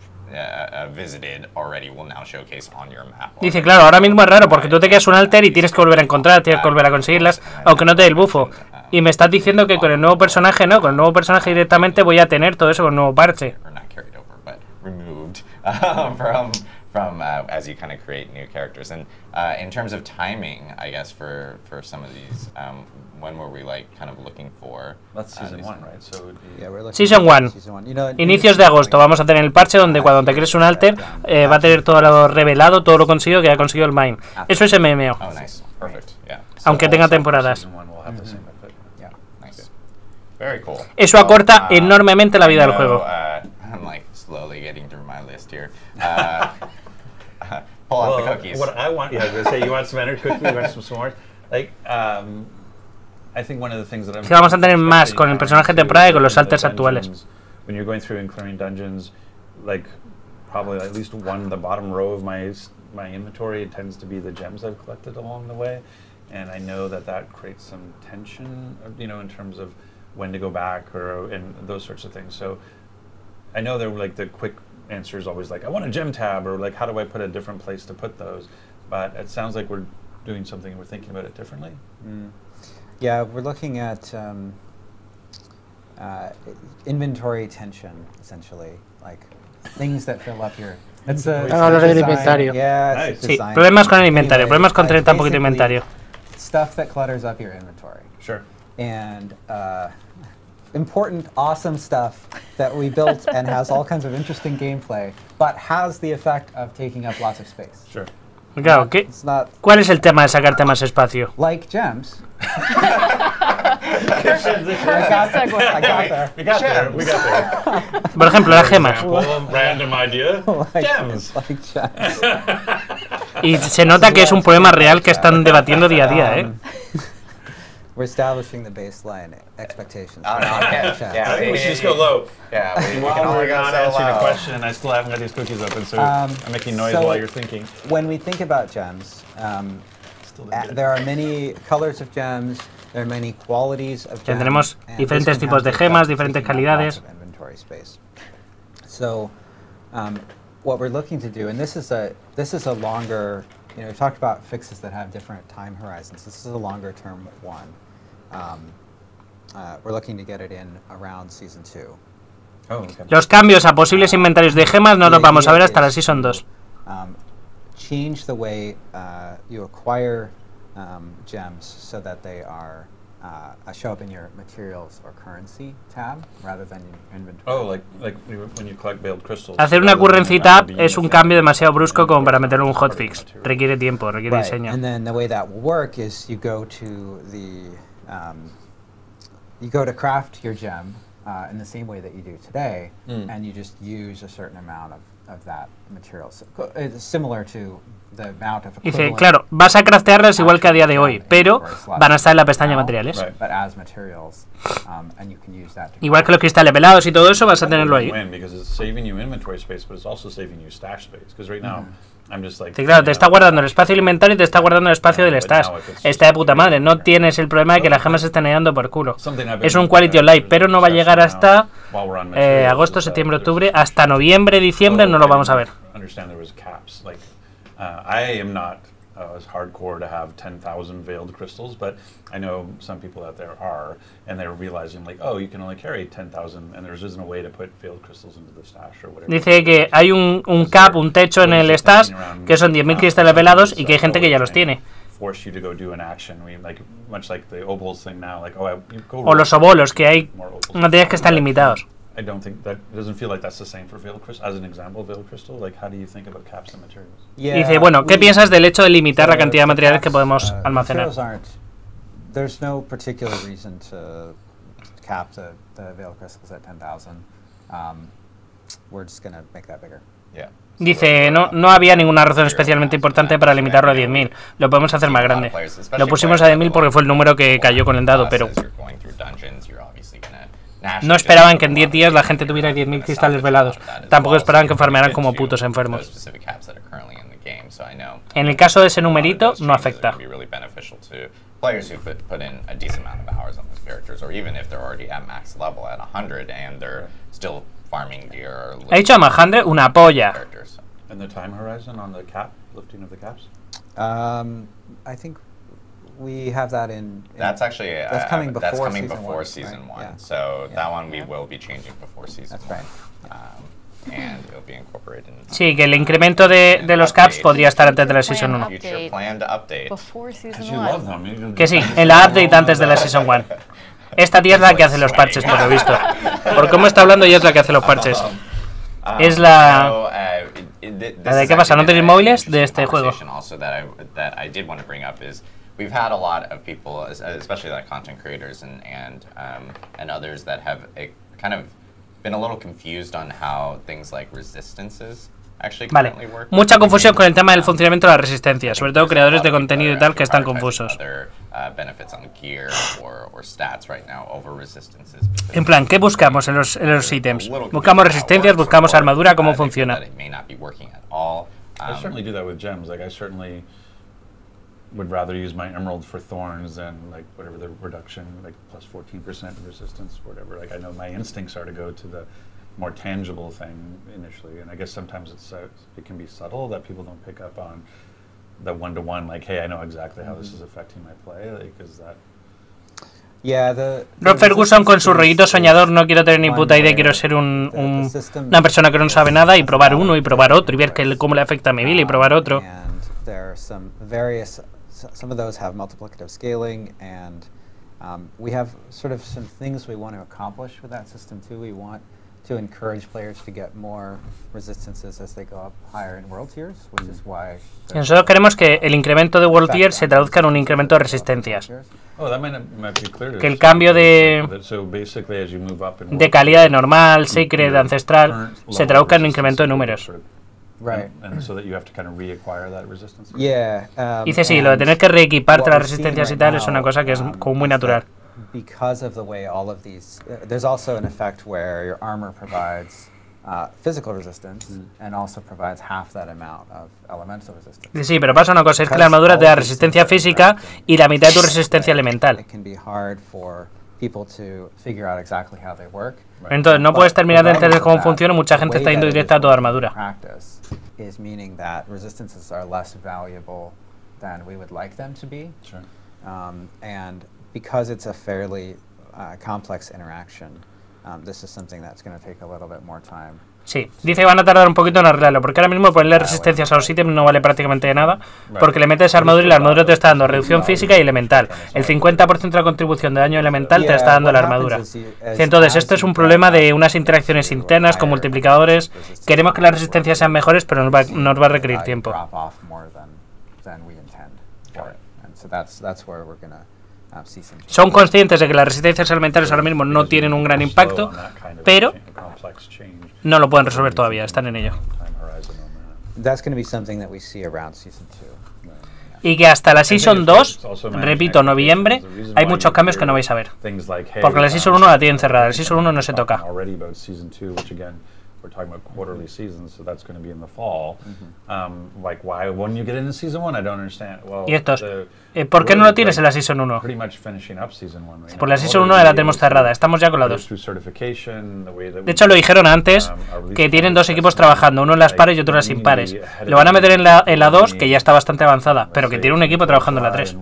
visited already will now showcase on your map. Dice, claro, ahora mismo es raro porque tú te quedas un alter y tienes que volver a encontrar, tienes que volver a conseguirlas, aunque no te dé el bufo. Y me estás diciendo que con el nuevo personaje no, con el nuevo personaje directamente voy a tener todo eso con el nuevo parche. Or not carried over, but removed from as you kind of create new characters. And in terms of timing, I guess for some of these, when were we like kind of looking for? That's season 1, right? So it would be Season 1. Inicios de agosto vamos a tener el parche donde cuando te crees un alter va a tener todo lo revelado, todo lo conseguido que ha conseguido el main. Eso es MMO. Oh, nice. Perfect. Yeah. Aunque tenga temporadas. Very cool. Eso acorta enormemente la vida del juego. I'm like slowly getting through my list here. Pull out the cookies. What I want, say you want some energy cookies, you want some s'mores. Like, I think one of the things that vamos a tener más con el personaje de temporada y con los alters actuales. When you're going through and clearing dungeons, like probably at least the bottom row of my inventory tends to be the gems I've collected along the way, and I know that creates some tension, in terms of when to go back and those sorts of things. So I know they're like the quick answer is always like, I want a gem tab, or like, how do I put a different place to put those? But it sounds like we're doing something and we're thinking about it differently. Yeah, we're looking at inventory tension, essentially, like things that fill up your... It's a inventario. Yeah, it's sí, problemas con el inventario, problemas con tener tan poquito inventario. Stuff that clutters up your inventory. Sure. And important, awesome stuff that we built and has all kinds of interesting gameplay, but has the effect of taking up lots of space. Sure. Claro, ¿cuál es el tema de sacarte más espacio? Like gems. I got there. Por ejemplo, las gemas. Random idea. Gems. Like gems. Y se nota que es un problema real que están debatiendo día a día, ¿eh? We're establishing the baseline expectations. Yeah, I think we should just go low. Yeah, we while can only we're go not so answering low. a question, and I still haven't got these cookies open, so I'm making noise while you're thinking. When we think about gems, there are many colors of gems, there are many qualities of gems. Tenemos diferentes tipos de gemas, diferentes calidades. So, what we're looking to do, and this is a longer, you know, we talked about fixes that have different time horizons. This is a longer term one. We're looking to get it in around season 2. Oh, okay. Los cambios a posibles inventarios de gemas no los vamos a ver hasta la Season 2. Change the way you acquire gems so that they are show up in your materials or currency tab rather than in inventory. Oh, like when you collect veiled crystals. Hacer una currency tab es un cambio demasiado brusco como para meterlo en un hotfix. Requiere tiempo, requiere diseño. And then the way that will work is you go to craft your gem in the same way that you do today, and you just use a certain amount of that material. So, it's similar to the amount of Dice, claro, vas a craftearlas igual que a día de hoy, pero van a estar en la pestaña materiales. But as materials, and you can use that to Igual que los cristales velados y todo eso, vas a tenerlo ahí. Sí, claro, te está guardando el espacio alimentario y te está guardando el espacio del stash. Está de puta madre, no tienes el problema de que las gemas se estén dando por culo. Es un quality of life, pero no va a llegar hasta agosto, septiembre, octubre, hasta noviembre, diciembre no lo vamos a ver. I am not as hardcore to have 10,000 veiled crystals, but I know some people out there are, and they're realizing like, oh, you can only carry 10,000, and there isn't a way to put veiled crystals into the stash or whatever. Dice que hay un cap, un techo en el stash, que son 10.000 cristales velados y que hay gente que ya los tiene. Force you to go do an action, like much like the obols thing now, like o los obolos, que hay materiales que están limitados. I don't think that doesn't feel like that's the same for veiled crystal. As an example, veiled crystal, like how do you think about caps and materials? Dice, bueno, ¿qué piensas del hecho de limitar la cantidad de materiales que podemos almacenar? There's no particular reason to cap the veiled crystals at 10,000. We're just going to make that bigger. Yeah. Dice, no había ninguna razón especialmente importante para limitarlo a 10.000. Lo podemos hacer más grande. Lo pusimos a 10.000 porque fue el número que cayó con el dado, pero no esperaban que en 10 días la gente tuviera 10.000 cristales velados. Tampoco esperaban que farmearan como putos enfermos. En el caso de ese numerito, no afecta. Players who put in a decent amount of hours on those characters, or even if they're already at max level at 100 and they're still farming gear. Ha dicho a Majandre una polla. And the time horizon on the cap, lifting of the caps? I think we have that in that's actually that's coming before season one. Right? Yeah. So that one we will be changing before season that's one. Right. And it'll be incorporated in sí, que el incremento de los caps podría estar antes de la Season 1. Future planned update. Before season 1. Que sí, en la update antes de la Season 1. Esta tía es la que hace los parches, por lo visto. Por cómo está hablando, ella es la que hace los parches. Es la... ¿De qué pasa? ¿No tenéis móviles de este juego? We've had a lot of people, especially like content creators and others that have kind of been a little confused on how things like resistances actually currently work. Mucha confusión con el tema del funcionamiento de la resistencia, sobre todo creadores de contenido y tal que están confusos. En plan, ¿qué buscamos en los ítems? ¿Buscamos resistencias? ¿Buscamos armadura? ¿Cómo funciona? I certainly do that with gems. Like I certainly would rather use my emerald for thorns than like whatever the reduction, like plus 14% resistance, whatever. Like I know my instincts are to go to the more tangible thing initially, and I guess sometimes it can be subtle that people don't pick up on the one-to-one. Like, hey, I know exactly how this is affecting my play. Like, is that? Yeah, Rob Ferguson con su rollito soñador, no quiero tener ni puta idea, quiero ser una persona que no sabe nada y probar uno y probar otro y ver cómo le afecta a mi vida y probar otro. Some of those have multiplicative scaling, and we have sort of some things we want to accomplish with that system too. We want to encourage players to get more resistances as they go up higher in world tiers, which is why. Nosotros queremos que el incremento de world tier se traduzca en un incremento de resistencias. Que el cambio de calidad de normal, sacred, de ancestral, se traduzca en un incremento de números. Right. And so that you have to kind of reacquire that resistance. Yeah. Dice sí, lo de tener que reequiparte las resistencias y tal es una cosa que es como muy natural. Because of the way all of these, there's also an effect where your armor provides physical resistance and also provides half that amount of elemental resistance. Sí, pero pasa una cosa, es que la armadura te da resistencia física y la mitad de tu resistencia elemental. It can be hard for people to figure out exactly how they work. Entonces no puedes terminar de entender cómo funciona, mucha gente está yendo directa a toda armadura. Practice is meaning that resistances are less valuable than we would like them to be. Sure. And because it's a fairly complex interaction, this is something that's going to take a little bit more time. Sí, dice que van a tardar un poquito en arreglarlo, porque ahora mismo ponerle resistencias a los ítems no vale prácticamente de nada, porque le metes armadura y la armadura te está dando reducción física y elemental. El 50% de la contribución de daño elemental te está dando la armadura. Entonces, esto es un problema de unas interacciones internas con multiplicadores. Queremos que las resistencias sean mejores, pero nos va a requerir tiempo. Son conscientes de que las resistencias elementales ahora mismo no tienen un gran impacto, pero no lo pueden resolver todavía, están en ello. Y que hasta la Season 2, repito, noviembre, hay muchos cambios que no vais a ver. Porque la Season 1 la tienen cerrada, la Season 1 no se toca. We're talking about quarterly seasons, so that's going to be in the fall. Like, why wouldn't you get into season 1? I don't understand. Well, y estos, ¿por qué no lo tienes en la Season 1? Pretty much finishing up season 1 right por la Season 1 la tenemos cerrada, estamos ya con la 2. De hecho, lo dijeron antes, que tienen dos equipos trabajando, uno en las pares y otro en las impares. Lo van a meter en la 2, que ya está bastante avanzada, pero que tiene un equipo trabajando en la 3.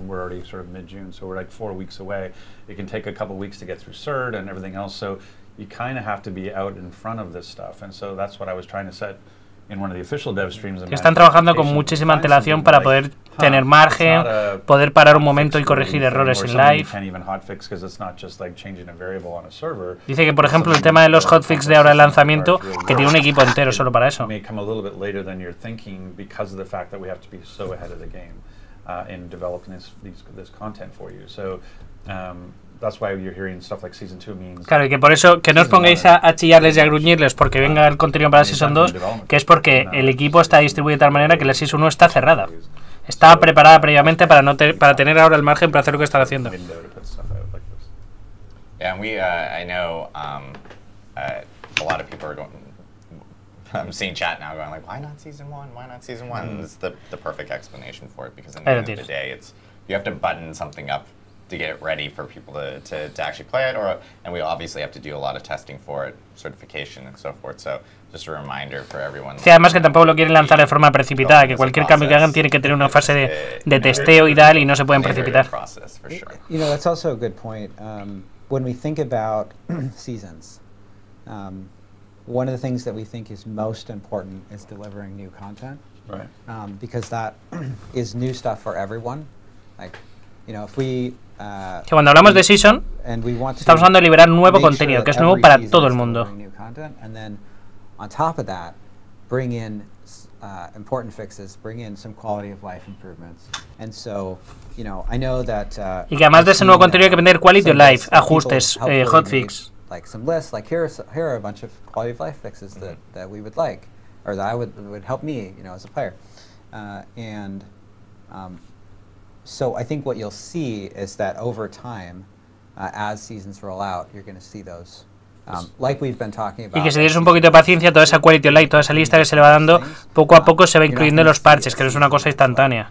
You kind of have to be out in front of this stuff, and so that's what I was trying to set in one of the official dev streams. Están trabajando con muchísima antelación para poder tener margen, poder parar un momento y corregir errores en live. Dice que, por ejemplo, el tema de los hotfix de ahora el lanzamiento, que tiene un equipo entero solo para eso. Claro, y que por eso, que no os pongáis a chillarles y a gruñirles porque venga el contenido para la Season 2, que es porque el equipo está distribuido de tal manera que la Season 1 está cerrada. Estaba preparada previamente para tener ahora el margen para hacer lo que están haciendo. Yeah, and I know a lot of people are going, I'm seeing chat now going like, why not Season 1? Why not Season 1? It's the perfect explanation for it, because at the end of the day, you have to button something up to get it ready for people to actually play it, and we obviously have to do a lot of testing for it, certification and so forth, so just a reminder for everyone. Sí, además que tampoco lo quieren lanzar de forma precipitada, que cualquier cambio que hagan tiene que tener una fase de testeo y tal, y no se pueden precipitar. You know, that's also a good point. When we think about seasons, one of the things that we think is most important is delivering new content, right? Because that is new stuff for everyone. Like, you know, if we que cuando hablamos de Season, estamos hablando de liberar nuevo contenido, que es nuevo para todo el mundo. Y que además de ese nuevo contenido hay que vender quality of life, ajustes, hotfix. Like some lists, like here are a bunch of quality of life fixes that we would like, or that would help me, you know, as a player, so I think what you'll see is that over time, as seasons roll out, you're going to see those, like we've been talking about. Y que si tienes un poquito de paciencia, toda esa quality of life, toda esa lista que se le va dando, poco a poco se va incluyendo en los parches, que no es una cosa instantera.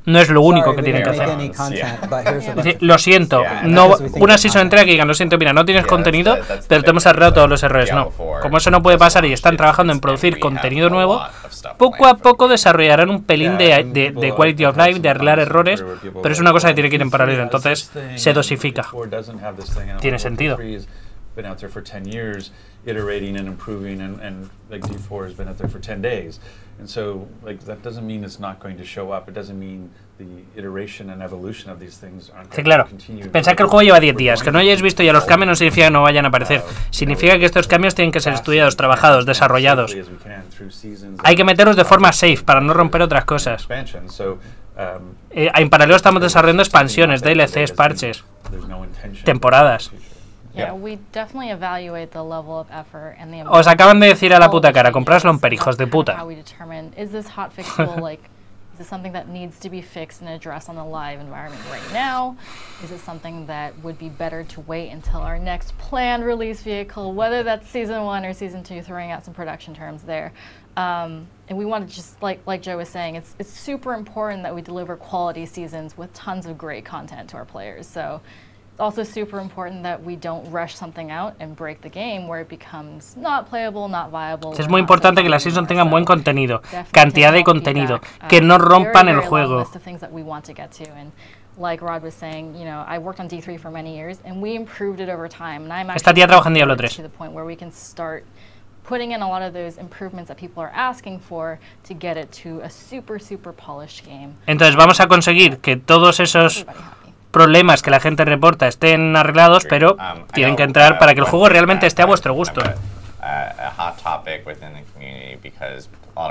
No es lo único que tienen que hacer. Lo siento, no, una season entera que digan, lo siento, mira, no tienes contenido, pero te hemos arreglado todos los errores. No, como eso no puede pasar y están trabajando en producir contenido nuevo, poco a poco desarrollarán un pelín de quality of life, de arreglar errores, pero es una cosa que tiene que ir en paralelo, entonces se dosifica. Tiene sentido. Been out there for 10 years, iterating and improving, and like D4 has been out there for 10 days, and so like that doesn't mean it's not going to show up. It doesn't mean the iteration and evolution of these things aren't going to continue. Pensad que el juego lleva 10 días, que no hayáis visto ya los cambios no significa que no vayan a aparecer, significa que estos cambios tienen que ser estudiados, trabajados, desarrollados. Hay que meterlos de forma safe para no romper otras cosas. En paralelo estamos desarrollando expansiones, DLCs, parches, temporadas. Os acaban de decir a la puta cara, compráslo en per, hijos de puta. Is it something that needs to be fixed and addressed on the live environment right now? Is it something that would be better to wait until our next planned release vehicle, whether that's Season 1 or Season 2, throwing out some production terms there. And we want to just, like Joe was saying, it's super important that we deliver quality seasons with tons of great content to our players. So it's also super important that we don't rush something out and break the game where it becomes not playable, not viable. Es muy importante que las seasons tengan buen contenido, cantidad de contenido, que no rompan el juego. Like Rod was saying, you know, I worked on D3 for many years and we improved it over time. And I'm Esta tía trabaja en Diablo 3. to the point where we can start putting in a lot of those improvements that people are asking for to get it to a super, super polished game. Entonces vamos a conseguir que todos esos problemas que la gente reporta estén arreglados, pero tienen que entrar para que el juego realmente esté a vuestro gusto. A hot topic within the community because a lot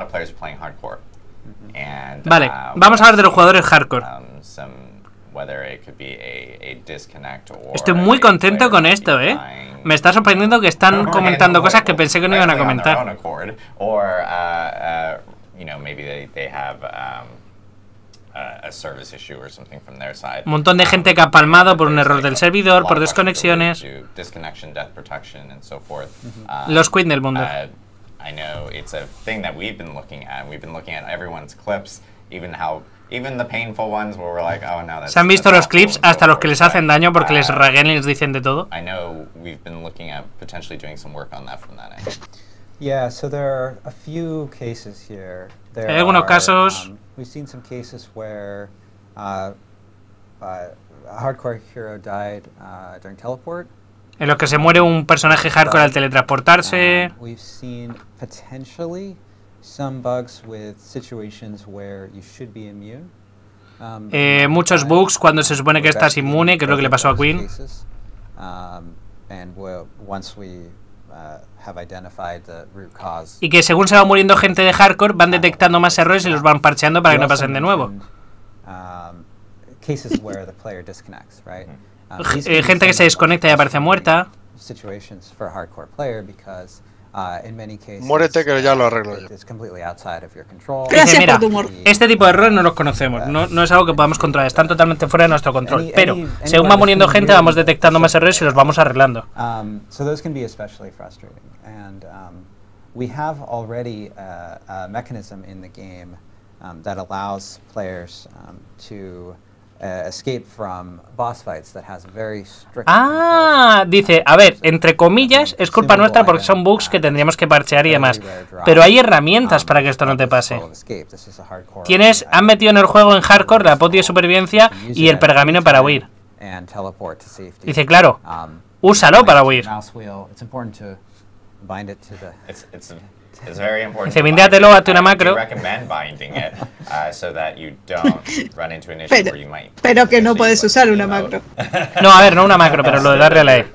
of players are playing hardcore. And, vale, vamos a hablar de los jugadores hardcore. Estoy muy contento con esto, Me está sorprendiendo que están comentando cosas que pensé que no iban a comentar. Un montón de gente que ha palmado por un error del servidor, por desconexiones. Los queen del mundo. I know it's a thing that we've been looking at. We've been looking at everyone's clips, even the painful ones where we're like, oh no, that's. Se han visto los clips hasta los que les hacen daño porque les raguean y les dicen de todo. I know we've been looking at potentially doing some work on that from that end. Yeah, so there are a few cases here. Hay algunos casos. We've seen some cases where a hardcore hero died during teleport. En los que se muere un personaje hardcore al teletransportarse. We've seen potentially some bugs with situations where you should be immune. Muchos bugs cuando se supone que estás inmune, que es lo que le pasó a Queen. Y que según se va muriendo gente de hardcore, van detectando más errores y los van parcheando para que no pasen de nuevo. Gente que se desconecta y aparece muerta. Muérete que ya lo arreglo yo. Gracias mira, por tu humor. Este tipo de errores no los conocemos, no es algo que podamos controlar, están totalmente fuera de nuestro control. Pero, según va muriendo gente, vamos detectando más errores y los vamos arreglando. So those can be especially frustrating. And we have already a mechanism in the game that allows players to escape from boss fights that has very strict dice, a ver, entre comillas, es culpa nuestra porque son bugs que tendríamos que parchear y demás. Pero hay herramientas para que esto no te pase. Han metido en el juego en hardcore la poti de supervivencia y el pergamino para huir. Dice, claro, úsalo para huir. Dice, bindéatelo, hazte una macro. Pero que no puedes usar una macro. No, a ver, no una macro, pero lo de darle a la E.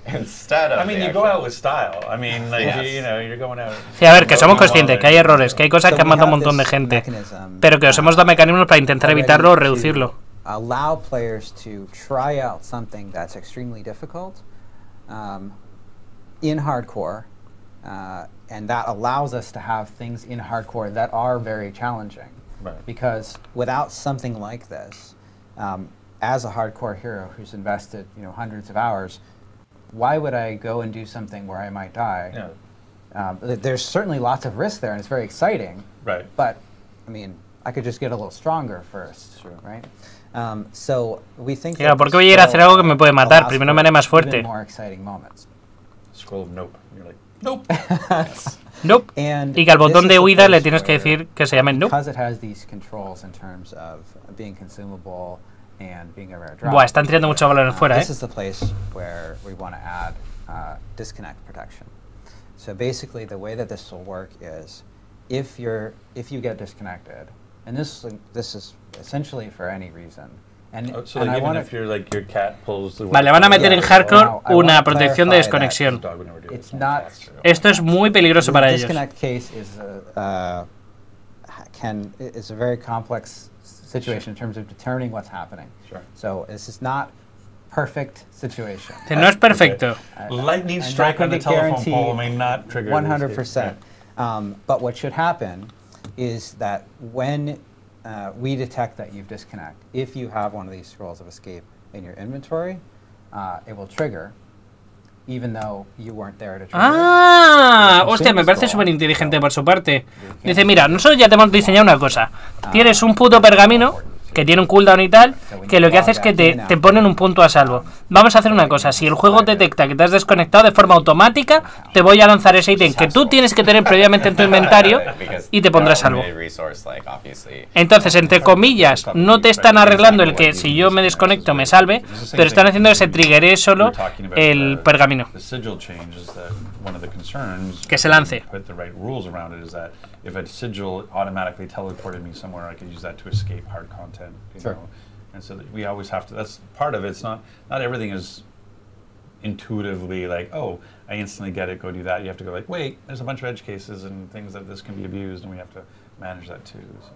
Sí, a ver, que somos conscientes, que hay errores, que hay cosas que han matado a un montón de gente, pero que os hemos dado mecanismos para intentar evitarlo o reducirlo. Allow players to try out something that's extremely difficult in hardcore. And that allows us to have things in hardcore that are very challenging. Right. Because without something like this, as a hardcore hero who's invested, hundreds of hours, why would I go and do something where I might die? Yeah. There's certainly lots of risk there, and it's very exciting. Right. But, I could just get a little stronger first, right? So we think. Claro, ¿por qué voy a ir a hacer algo que me puede matar? Primero me haré más fuerte. More exciting moments. Scroll of nope. You're like, nope. Nope. Y que al botón de huida le tienes que decir que se llame nope. Buah, están tirando mucho valor fuera, So basically the way that this will work is if you get disconnected, and this is essentially for any reason. Vale, van a meter en hardcore una protección de desconexión. Esto es muy peligroso para ellos. It's a very complex situation in terms of determining what's happening. So this is not perfect situation. No es perfecto. Lightning strike on the telephone pole may not trigger 100%. But what should happen is that when we detect that you've disconnect. If you have one of these scrolls of escape in your inventory, it will trigger, even though you weren't there to trigger. Ah, hostia, me parece súper inteligente por su parte. Dice, mira, nosotros ya te hemos diseñado una cosa. Tienes un puto pergamino que tiene un cooldown y tal, que lo que hace es que te ponen un punto a salvo. Vamos a hacer una cosa, si el juego detecta que te has desconectado de forma automática, te voy a lanzar ese ítem que tú tienes que tener previamente en tu inventario y te pondrás a salvo. Entonces, entre comillas, no te están arreglando el que si yo me desconecto me salve, pero están haciendo que se triggeree solo el pergamino. Que se lance. If a sigil automatically teleported me somewhere, I could use that to escape hard content. You know? And so that we always have to. That's part of it. It's not everything is intuitively like, oh, I instantly get it. Go do that. You have to go like, wait, there's a bunch of edge cases and things that this can be abused, and we have to manage that too. So.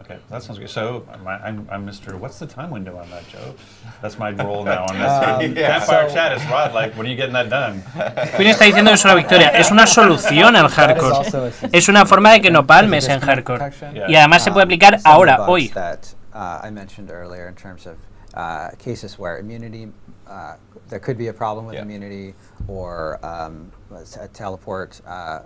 Okay, that sounds good. So I'm Mr. What's the time window on that, Joe? That's my role now on this. CampFire chat is Rod. Like, when are you getting that done? Queen está diciendo que es una victoria. Es una solución al hardcore. Es una forma de que no palmes en hardcore. Y además se puede aplicar ahora, hoy. I mentioned earlier in terms of cases where immunity, there could be a problem with immunity or a teleport, a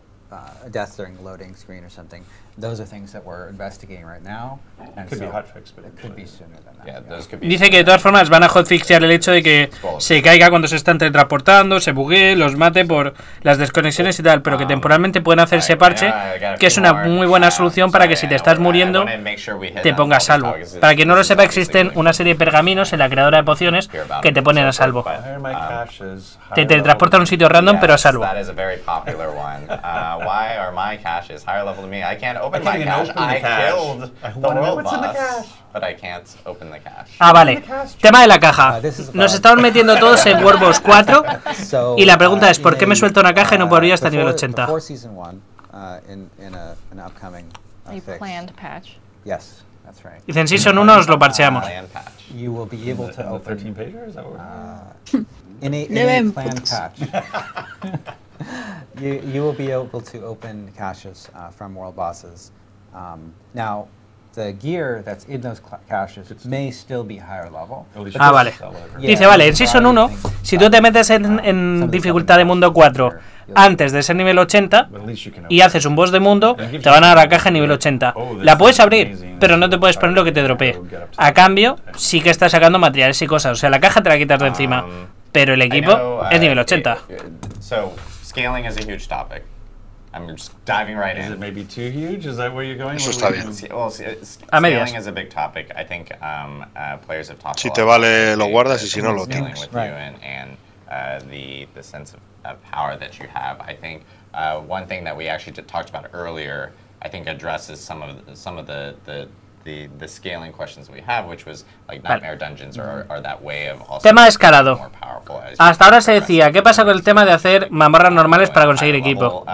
death during loading screen or something. Those are things that we're investigating right now. And could be hotfix, but it could be sooner than that. Yeah, those could be. Dice que de todas formas van a hotfixear el hecho de que se caiga cuando se están teletransportando, se buguee, los mate por las desconexiones y tal, pero que temporalmente pueden hacer ese parche, que es una muy buena solución para que si te estás muriendo te pongas a salvo. Para quien no lo sepa, existen una serie de pergaminos en la creadora de pociones que te ponen a salvo. Te teletransportan a un sitio random, pero a salvo. Open my cache. I killed the world boss, but I can't open the cache. Ah, vale. Tema de la caja. Nos estamos metiendo todos en World Boss 4 y la pregunta es, ¿por qué me suelta una caja y no podría hasta nivel 80? Dicen, si son unos, lo parcheamos. You will be able to open caches from world bosses. Now, the gear that's in those caches may still be higher level. Ah, vale. Dice, vale, en Season 1, si tú te metes en dificultad de mundo 4 antes de ser nivel 80 y haces un boss de mundo, te van a dar la caja en nivel 80. La puedes abrir, pero no te puedes poner lo que te dropee. A cambio, sí que estás sacando materiales y cosas. O sea, la caja te la quitas de encima, pero el equipo es nivel 80. Scaling is a huge topic. I'm just diving right in. Is it maybe too huge? Is that where you're going? Eso está bien. Well, scaling is a big topic. I think players have talked Si a te lot vale, about lo guardas y si no, lo scaling tienes. with you and the sense of power that you have. I think one thing that we actually talked about earlier, I think addresses some of the scaling questions we have, which was like nightmare dungeons are that way of also tema de escalado. more powerful. Hasta ahora se decía, ¿qué pasa con el tema de hacer mazmorras normales para conseguir equipo?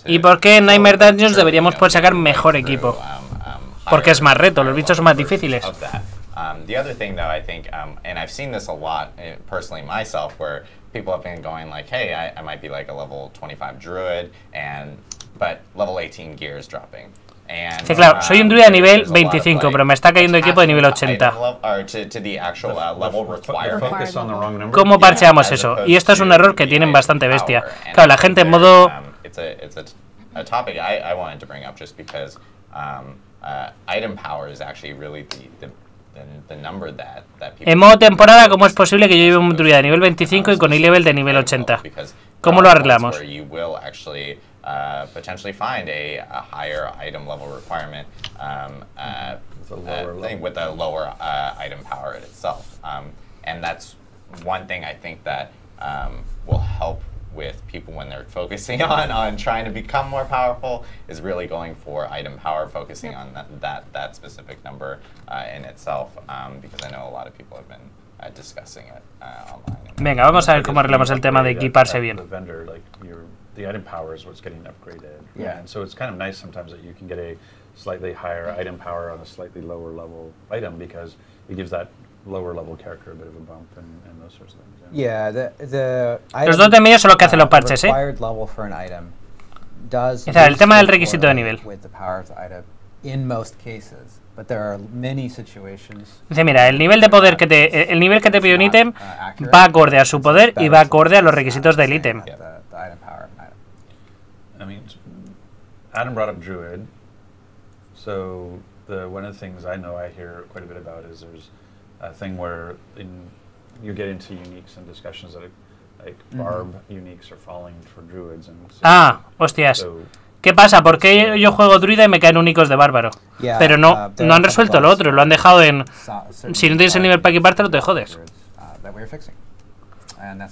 ¿Y por qué en Nightmare Dungeons deberíamos poder sacar mejor equipo? Porque es más reto, los bichos son más difíciles. The other thing though, I think, and I've seen this a lot personally myself, where people have been going like, hey, I might be like a level 25 druid, but level 18 gear is dropping. Sí, claro, soy un druida de nivel 25, pero me está cayendo equipo de nivel 80. ¿Cómo parcheamos eso? Y esto es un error que tienen bastante bestia. Claro, la gente en modo... En modo temporada, ¿cómo es posible que yo lleve un druida de nivel 25 y con e-level de nivel 80? ¿Cómo lo arreglamos? Potentially find a higher item level requirement with a lower item power itself. And that's one thing I think that will help with people when they're focusing on trying to become more powerful, is really going for item power, focusing on that specific number in itself, because I know a lot of people have been discussing it online. Venga, vamos a ver cómo arreglamos el tema de equiparse bien. The item power is what's getting upgraded. Yeah. And so it's kind of nice sometimes that you can get a slightly higher item power on a slightly lower level item, because it gives that lower level character a bit of a bump and those sorts of things. Yeah, the los dos de medio son los que hacen los parches, required level for an item does el tema del requisito de nivel. With the power of the item in most cases, but there are many situations. Dice, mira, el nivel de poder que te, el nivel que te pide un ítem va acorde a su poder y va acorde a los requisitos del ítem. The item power of an item. I mean, Adam brought up Druid. So one of the things I know I hear quite a bit about is there's a thing where you get into uniques and discussions that like barb uniques are falling for druids and so, Ah, hostias. ¿Qué pasa? ¿Por qué yo juego druida y me caen únicos de bárbaro? Pero no han resuelto lo otro, lo han dejado en... Si no tienes el nivel para equipártelo, te jodes.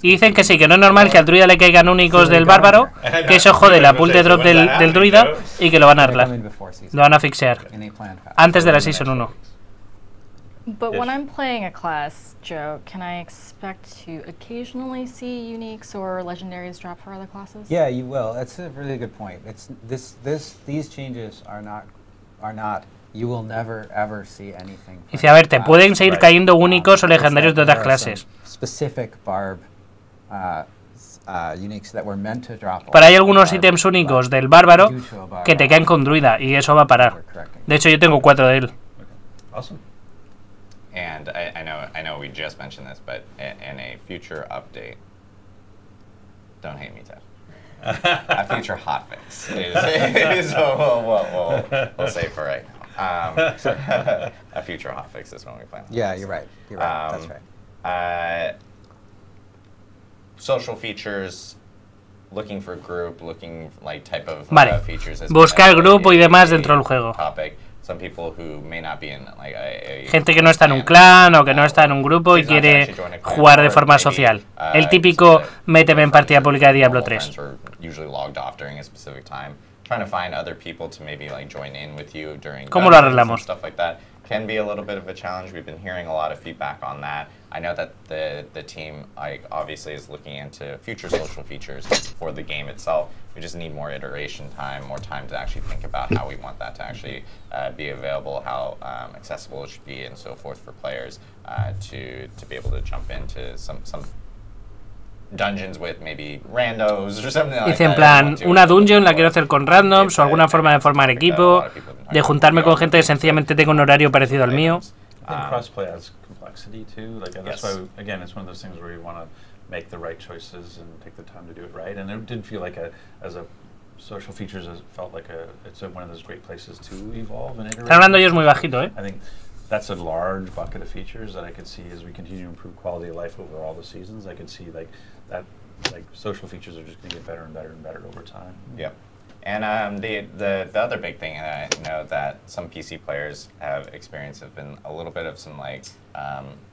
Y dicen que sí, que no es normal que al druida le caigan únicos del bárbaro, que eso jode la pool de drop del druida y que lo van a arreglar. Lo van a fixear. Antes de la Season 1. But when I'm playing a class, Joe, can I expect to occasionally see uniques or legendaries drop for other classes? Yeah, you will. That's a really good point. It's these changes are not. You will never ever see anything. Dice, a ver, te pueden seguir cayendo únicos o legendarios de otras clases. Specific barb uniques that were meant to drop. Pero hay algunos ítems únicos del bárbaro que te caen con druida y eso va a parar. De hecho, yo tengo 4 de él. Awesome. And I know we just mentioned this, but in a future update, don't hate me, Ted. A future hotfix is we'll say for right now. A future hotfix is when we plan. Yeah, you're right. You're right. That's right. Social features, looking for group, looking like type of features. Buscar grupo y demás dentro del juego. Topic. Some people who may not be in like gente que no está en un clan o que no está en un grupo y quiere jugar de forma social. El típico méteme en partida pública de Diablo 3. ¿Cómo lo arreglamos? Can be a little bit of a challenge. We've been hearing a lot of feedback on that. I know that the team obviously is looking into future social features for the game itself. We just need more iteration time, more time to actually think about how we want that to actually be available, how accessible it should be, and so forth for players to be able to jump into some dungeons with maybe randos or something like that. Dice en plan, una dungeon la quiero hacer con randoms o alguna forma de formar equipo, de juntarme con gente que sencillamente tenga un horario parecido al mío. I think crossplay has complexity too. Like that's why again, it's one of those things where you want to make the right choices and take the time to do it right. And it did feel like as a social features, it felt like it's one of those great places to evolve and iterate. Están hablando ellos muy bajito, ¿eh? I think that's a large bucket of features that I could see as we continue to improve quality of life over all the seasons. I could see like social features are just going to get better and better and better over time. Yep. And the other big thing that I know that some PC players have experienced have been a little bit of some like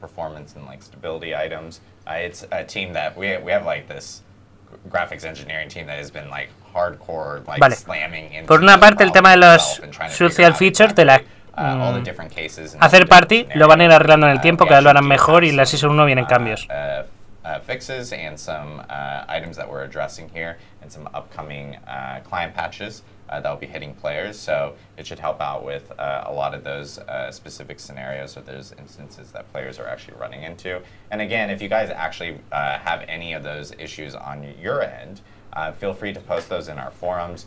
performance and like stability items. It's a team that we have like this graphics engineering team that has been like hardcore like slamming into. Por una parte el tema de los social features de la hacer party lo van a ir arreglando en el tiempo, cada vez lo harán mejor y en la Season 1 vienen cambios. Fixes and some items that we're addressing here and some upcoming client patches that will be hitting players, so it should help out with a lot of those specific scenarios or those instances that players are actually running into. And again, if you guys actually have any of those issues on your end, feel free to post those in our forums.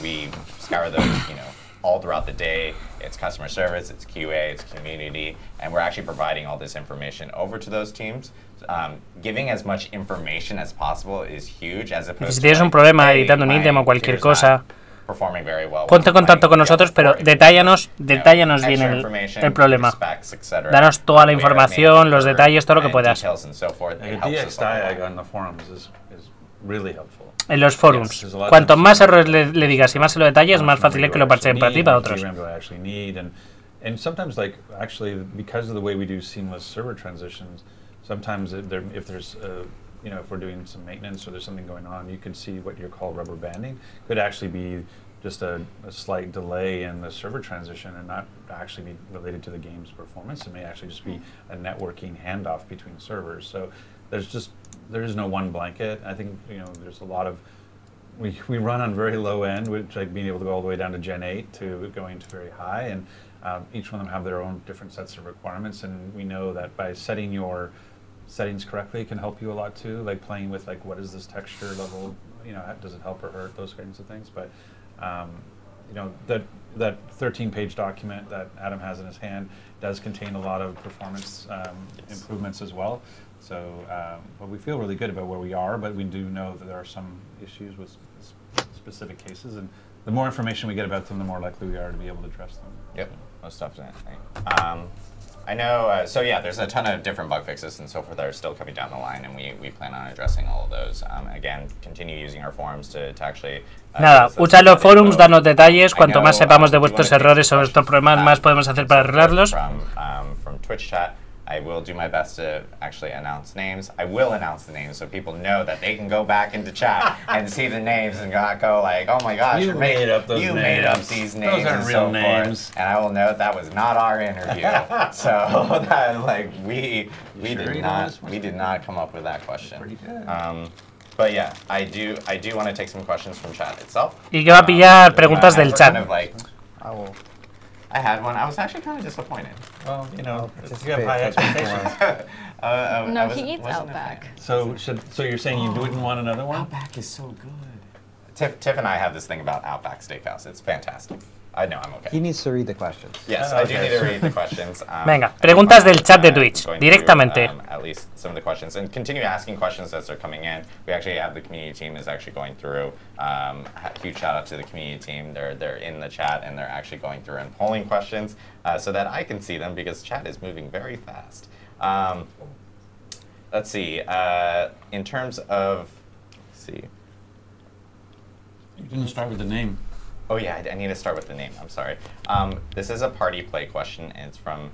We scour those, all throughout the day. It's customer service, it's QA, it's community, and we're actually providing all this information over to those teams. Giving as much information as possible is huge, as opposed si tienes un problema editando un ítem o cualquier cosa, ponte en contacto con nosotros, pero detállanos bien el problema. Danos toda la información, los detalles, todo lo que puedas. En los forums, cuanto más errores le digas y más se lo detalles, más fácil es que lo parcheen para ti y para otros. And sometimes, like, actually, because of the way we do seamless server transitions, sometimes if there's, if we're doing some maintenance or there's something going on, you could see what you call rubber banding. Could actually be just a slight delay in the server transition and not actually be related to the game's performance. It may actually just be a networking handoff between servers. So there is no one blanket. I think, there's a lot of, we run on very low end, which like being able to go all the way down to Gen 8 to going to very high, and each one of them have their own different sets of requirements, and we know that by setting your settings correctly can help you a lot too, like playing with like what is this texture level, does it help or hurt, those kinds of things. But that 13-page document that Adam has in his hand does contain a lot of performance improvements as well. So, but we feel really good about where we are, but we do know that there are some issues with specific cases, and the more information we get about them, the more likely we are to be able to address them. Yep, most definitely. I know, so yeah, there's a ton of different bug fixes and so forth that are still coming down the line, and we plan on addressing all of those. Again, continue using our forums to actually... Nada, usa los forums, danos detalles, cuanto más sepamos de vuestros errores o vuestros problemas, más podemos hacer para arreglarlos. From Twitch chat, I will do my best to actually announce names. I will announce the names so people know that they can go back into chat and see the names and not go like, oh my gosh, you made up those names. You made up these names. Those aren't real names. And I will note that was not our interview. So that like we did not come up with that question. Pretty good. But yeah, I do want to take some questions from chat itself. Y que va a pillar preguntas del chat. Kind of like, I had one. I was actually kind of disappointed. Well, you have high expectations. No, he eats Outback. So you're saying you wouldn't want another one? Outback is so good. Tiff and I have this thing about Outback Steakhouse. It's fantastic. I know, I'm okay. He needs to read the questions. Yes, I do need to read the questions. Venga, preguntas del chat de Twitch, directamente. At least some of the questions, and continue asking questions as they're coming in. We actually have the community team is actually going through. Huge shout out to the community team. They're in the chat and they're actually going through and polling questions so that I can see them because chat is moving very fast. Let's see. In terms of, let's see. You didn't start with the name. Oh yeah, I need to start with the name. I'm sorry. This is a party play question, and it's from,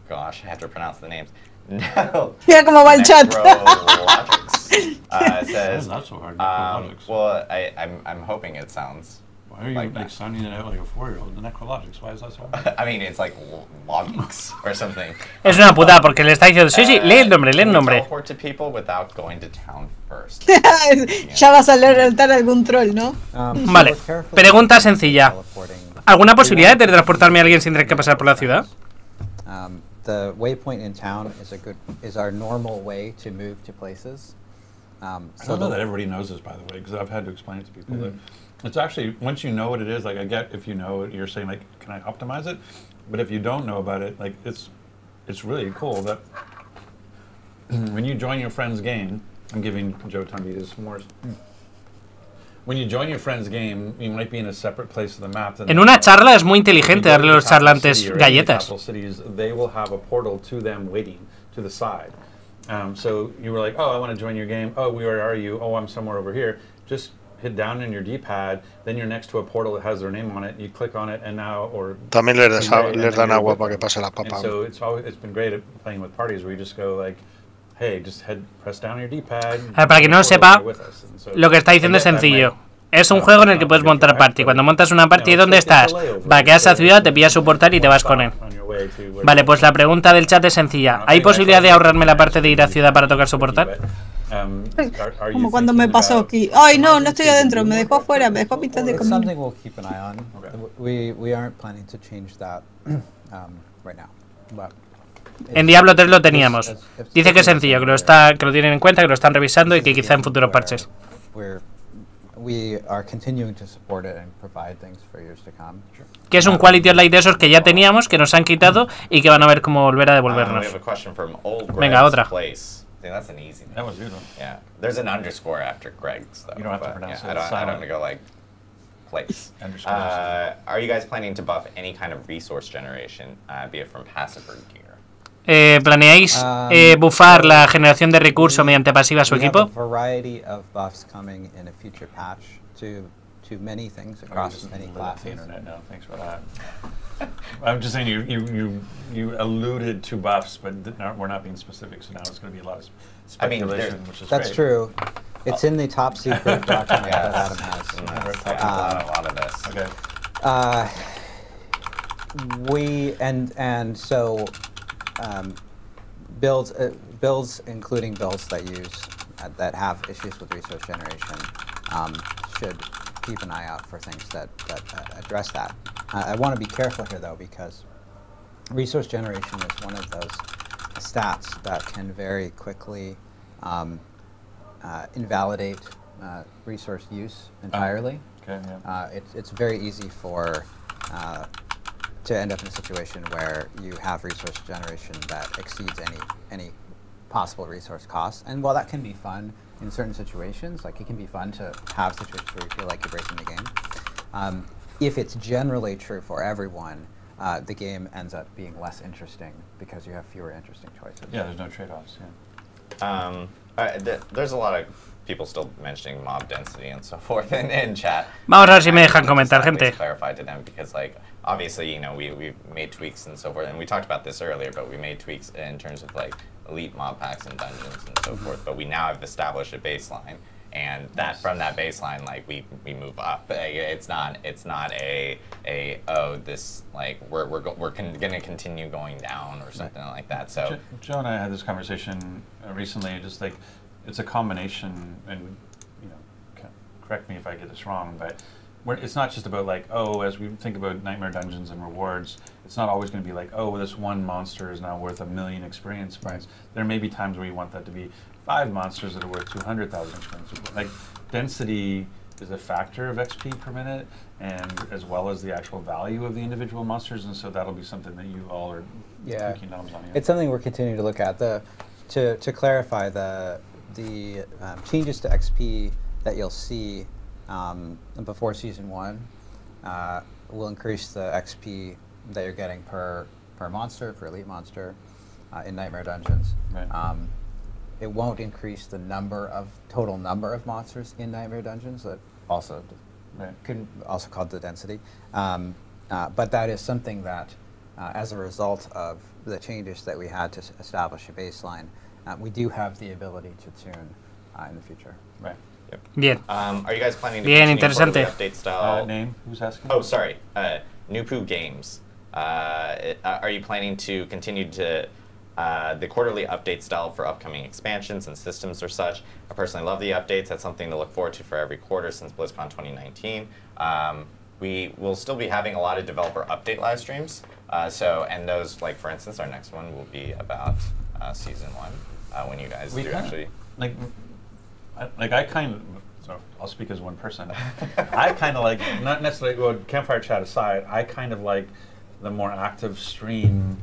gosh, I have to pronounce the names. No. Mira cómo va el chat. Says, not so hard. Well, I'm hoping it sounds. Why are you like sounding it out like a 4-year-old? The necrologics. Why is that so hard? I mean, it's like logics or something. Es una putada porque le está diciendo, sí, lee el nombre, lee el nombre. Teleport to people without going to town first. Ya vas a alertar algún troll, ¿no? Vale, pregunta sencilla. ¿Alguna posibilidad de teletransportarme a alguien sin tener que pasar por la ciudad? The waypoint in town is our normal way to move to places. I don't know that everybody knows this, by the way, because I've had to explain it to people. That it's actually, once you know what it is, like I get if you know it, you're saying like, can I optimize it? But if you don't know about it, like it's really cool that when you join your friend's game, I'm giving Joe Tumby more. When you join your friend's game, you might be in a separate place of the map. En una charla es muy inteligente darle a los charlantes galletas. Cities, they will have a portal to them waiting to the side. So you were like, oh, I want to join your game. Oh, where are you? Oh, I'm somewhere over here. Just hit down in your D-pad, then you're next to a portal that has their name on it. You click on it, and now, or también les dan agua para que pase la papa. So it's been great at playing with parties where you just go like, hey, just press down your D-pad. Para quien no lo sepa, lo que está diciendo es sencillo. Es un juego en el que puedes montar party. Cuando montas una party, ¿dónde estás? Vaqueas a ciudad, te pillas su portal y te vas con él. Vale, pues la pregunta del chat es sencilla. ¿Hay posibilidad de ahorrarme la parte de ir a ciudad para tocar su portal? Como cuando me pasó aquí. Ay, no estoy adentro, me dejó afuera, me dejó a mitad de camino. Something we'll keep an eye on. We aren't planning to change that right now. But en Diablo 3 lo teníamos. Dice que es sencillo, que lo tienen en cuenta, que lo están revisando y que quizá en futuros parches. We are continuing to support it and provide things for years to come. Que es un quality of life de esos que ya teníamos, que nos han quitado y que van a ver cómo volver a devolvernos. Venga, otra. That's an easy name. That was good. Yeah, there's an underscore after Greg's though. You don't have to pronounce it. I don't want to go like place. Are you guys planning to buff any kind of resource generation, be it from passive or gear? ¿Planeáis bufar la generación de recursos mediante pasiva a su equipo? We have a variety of buffs coming in a future patch to many things across many classes. Internet now. Thanks for that. I'm just saying you alluded to buffs, but we're not being specific. So now it's going to be a lot of speculation, which is that's great. True. It's in the top secret document that Adam has. We're talking about a lot of this. Okay. So. Builds, including builds that have issues with resource generation, should keep an eye out for things that address that. I want to be careful here, though, because resource generation is one of those stats that can very quickly invalidate resource use entirely. Okay, yeah. It's very easy for to end up in a situation where you have resource generation that exceeds any possible resource costs. And while that can be fun in certain situations, like it can be fun to have situations where you feel like you're breaking the game. If it's generally true for everyone, the game ends up being less interesting because you have fewer interesting choices. Yeah, there's no trade-offs. Yeah. There's a lot of people still mentioning mob density and so forth in chat. Vamos a ver si me dejan comentar, gente. Clarify to them because, like, obviously, you know, we made tweaks and so forth, and we talked about this earlier, but we made tweaks in terms of like elite mob packs and dungeons and so forth. But we now have established a baseline, and that from that baseline, like we move up. It's not a oh, this like we're going to continue going down or something like that. So Joe and I had this conversation recently, just like it's a combination, and you know, correct me if I get this wrong, but it's not just about like, oh, as we think about Nightmare Dungeons and rewards, it's not always going to be like, oh, this one monster is now worth 1 million experience points. There may be times where you want that to be 5 monsters that are worth 200,000 experience points. Like, density is a factor of XP per minute, and as well as the actual value of the individual monsters, and so that'll be something that you all are taking knobs on. It's something we're continuing to look at. To clarify, the changes to XP that you'll see before Season 1 will increase the XP that you're getting per monster, per elite monster, in Nightmare Dungeons. Right. It won't increase the total number of monsters in Nightmare Dungeons, that also also called the density. But that is something that, as a result of the changes that we had to establish a baseline, we do have the ability to tune in the future. Right. Bien. Are you guys planning to Bien, continue interesante. quarterly update style? Name? Who's asking? Oh, sorry. Nupu Games. Are you planning to continue to the quarterly update style for upcoming expansions and systems or such? I personally love the updates. That's something to look forward to for every quarter since BlizzCon 2019. We will still be having a lot of developer update live streams. And those, like for instance, our next one will be about Season 1 when you guys do actually. I kind of, so I'll speak as one person. I kind of like, not necessarily, well, CampFire chat aside, I kind of like the more active stream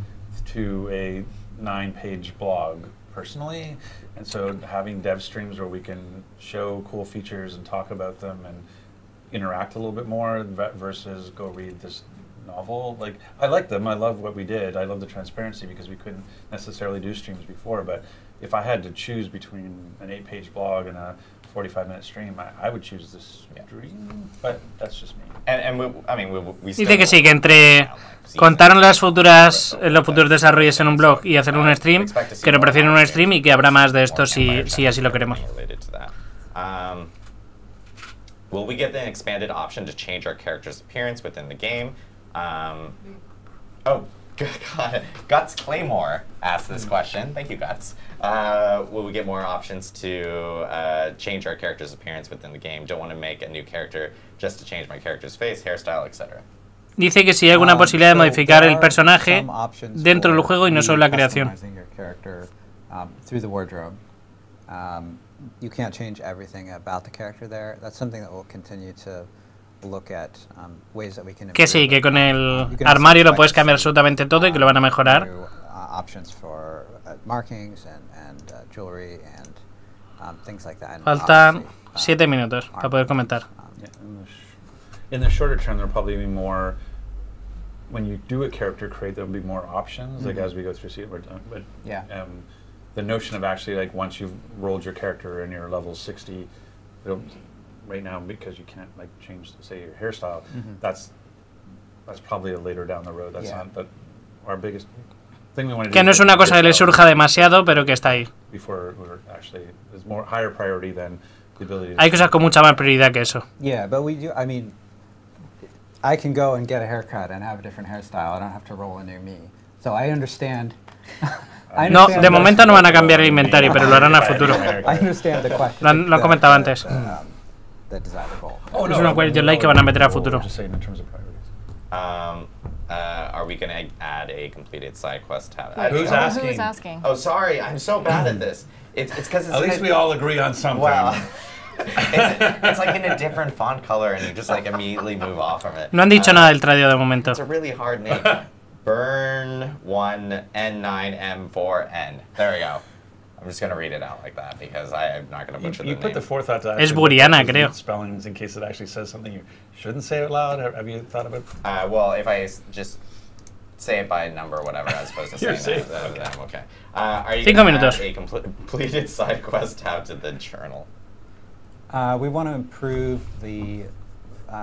to a 9-page blog personally. And so having dev streams where we can show cool features and talk about them and interact a little bit more versus go read this novel. Like, I like them. I love what we did. I love the transparency because we couldn't necessarily do streams before. But if I had to choose between an 8-page blog and a 45-minute stream, I would choose this stream. But that's just me. We Dice que sí, que entre contar los futuros desarrollos en un blog y hacer un stream, que lo prefieren un stream y que habrá más de esto si así lo queremos. Will we get the expanded option to change our character's appearance within the game? Guts Claymore asked this question. Thank you, Guts. Will we get more options to change our character's appearance within the game? Don't want to make a new character just to change my character's face, hairstyle, etc. Dice que si hay alguna posibilidad de modificar el personaje dentro del juego y no solo la creación. You can't change everything about the character there. That's something that we'll continue to look at, ways that we can improve. Que sí, que con el armario lo puedes cambiar absolutamente todo y que lo van a mejorar. Options for markings and jewelry and things like that. Faltan 7 minutos para poder comentar. In the shorter term, there'll probably be more. When you do a character create, there'll be more options. Like as we go through, but the notion of actually like once you've rolled your character and you're level 60, right now because you can't like change, say, your hairstyle. That's probably later down the road. That's not our biggest thing we want to do. Que no es una cosa que le surja demasiado, pero que está ahí. Before we're actually is more higher priority than the ability. Hay cosas con mucha más prioridad que eso. Yeah, but we do. I mean, I can go and get a haircut and have a different hairstyle. I don't have to roll a new me. So I understand. No, de momento no van a cambiar el inventario, pero lo harán a futuro. Lo han comentado antes. Es una quality of life que van a meter a futuro. Are we going to add a completed side quest tab? Who's asking? Oh, sorry, I'm so bad at this. It's because at least we all agree on something. Well, it's like in a different font color, and you just like immediately move off from it. No han dicho nada del tradio de momento. It's a really hard name. Burn 1 N9 M4N. There we go. I'm just going to read it out like that because I'm not going to butcher the name. You put the forethought to Es buriana, creo. spellings in case it actually says something you shouldn't say out loud. Have you thought about it? Well, if I just say it by number or whatever as opposed to saying that, then I'm okay. Are you going to add a completed side quest tab to the journal? We want to improve the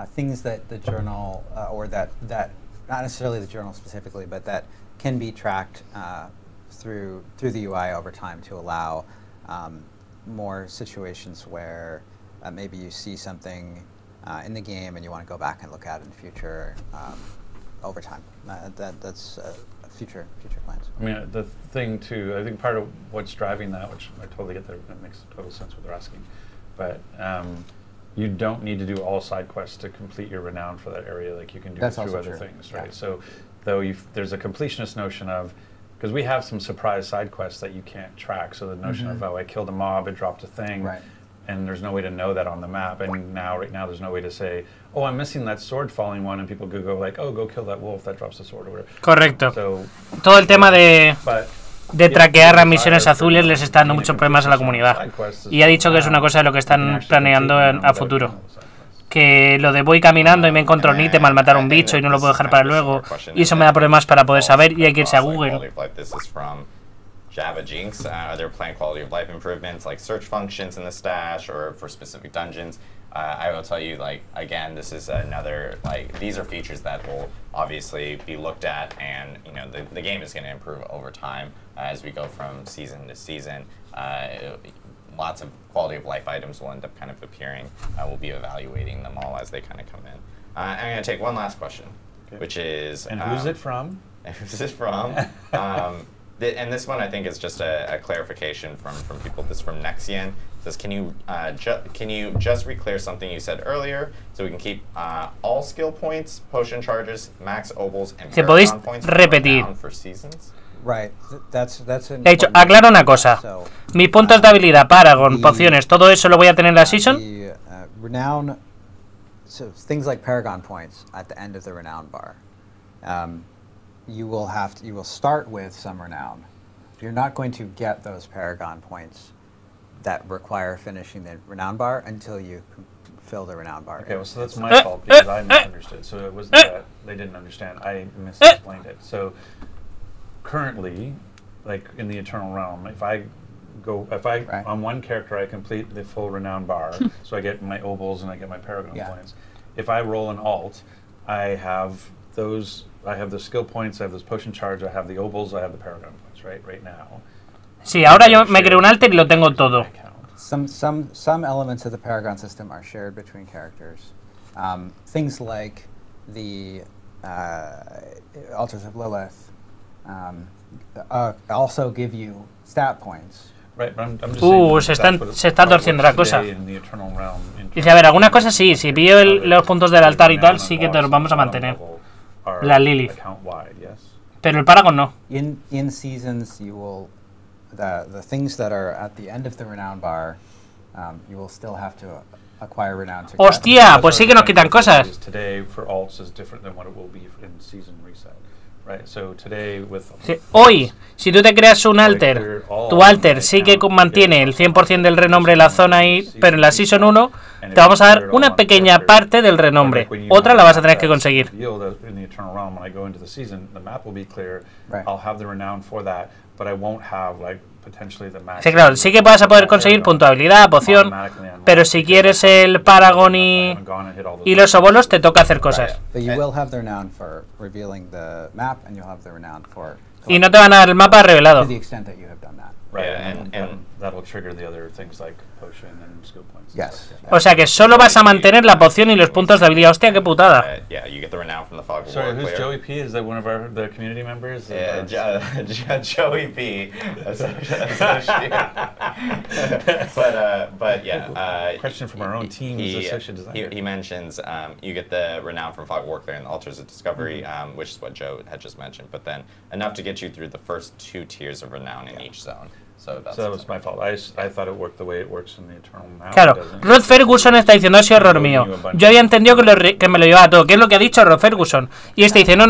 things that the journal, or that not necessarily the journal specifically, but that can be tracked through the UI over time to allow more situations where maybe you see something in the game and you want to go back and look at it in the future over time. That's future plans. I mean, the thing too, I think part of what's driving that, which I totally get that makes total sense what they're asking, but you don't need to do all side quests to complete your renown for that area. Like you can do it through other things, right? Yeah. So though there's a completionist notion of, because we have some surprise side quests that you can't track. So the notion of, oh, I killed a mob, it dropped a thing, right, and there's no way to know that on the map. And right now there's no way to say, oh, I'm missing that sword falling one, and people could go like, oh, go kill that wolf that drops the sword or whatever. Correcto. So, todo el tema de traquear las misiones azules les está dando muchos problemas a la comunidad. Y ha dicho que es una cosa de lo que están planeando a futuro. Que lo de voy caminando y me encuentro un ítem al matar un bicho y no lo puedo dejar para luego, y eso me da problemas para poder saber, y hay que irse a Google. Java Jinx, are there planned quality of life improvements like search functions in the stash or for specific dungeons? I will tell you, like, again, this is another, like, these are features that will obviously be looked at, and, you know, the game is going to improve over time as we go from season to season. Lots of quality of life items will end up kind of appearing. We'll be evaluating them all as they kind of come in. I'm going to take one last question, which is... And who's it from? Who's it from? And this one I think is just a clarification from people. This is from Nexian. It says, can you just re-clear something you said earlier so we can keep all skill points, potion charges, max obols, and paragon points for seasons? Right, that's De hecho, aclaro una cosa. Mis puntos de habilidad, paragon, pociones, todo eso lo voy a tener en la season. Renown, so things like paragon points at the end of the renown bar. You will start with some renown. You're not going to get those paragon points that require finishing the renown bar until you fill the renown bar. Okay, well, so that's my fault because I misunderstood. So it wasn't that they didn't understand. I misexplained it. So currently, like in the Eternal Realm, if I on one character I complete the full renown bar, so I get my obols and I get my paragon points. If I roll an alt, I have those. I have the skill points, I have those potion charge, I have the obols, I have the paragon points, right now. Sí, ahora yo me creo un alter y lo tengo todo. Some elements of the paragon system are shared between characters. Things like the altars of Lilith also give you stat points. Right, but I'm just se está torciendo la cosa. Dice, a ver, algunas cosas sí, si pillo los puntos del altar y tal, sí que te los vamos a mantener. La Lilith. Pero el Paragon no. In seasons, you will the things that are at the end of the renown bar, you will still have to acquire renown to. Hostia, pues sí que nos quitan cosas. Today for alts is different than what it will be in season reset. Right, so today with sí. Hoy, si tú te creas un alter, tu alter sí que mantiene el 100% del renombre en la zona ahí, pero en la Season 1 te vamos a dar una pequeña parte del renombre. Otra la vas a tener que conseguir. Sí, claro, sí que vas a poder conseguir punto de habilidad, poción, pero si quieres el Paragon y los obolos, te toca hacer cosas. Y no te van a dar el mapa revelado. O sea que solo vas a mantener la poción y los puntos de habilidad. Hostia, qué putada. Sorry, who's Joey P? Is that one of the community members? Joey P. But yeah. Question from our own team as associate designer. He mentions you get the renown from Fog Warclear and the Altars of Discovery, which is what Joe had just mentioned, but then enough to get you through the first 2 tiers of renown in each zone. So that's So that was my fault. I thought it worked the way it works in the Eternal. Now Claro, it doesn't. Rod Ferguson está diciendo, ha sido error mío. Yo había entendido que me lo llevaba todo, que es lo que ha dicho Rod Ferguson. Y este dice, no,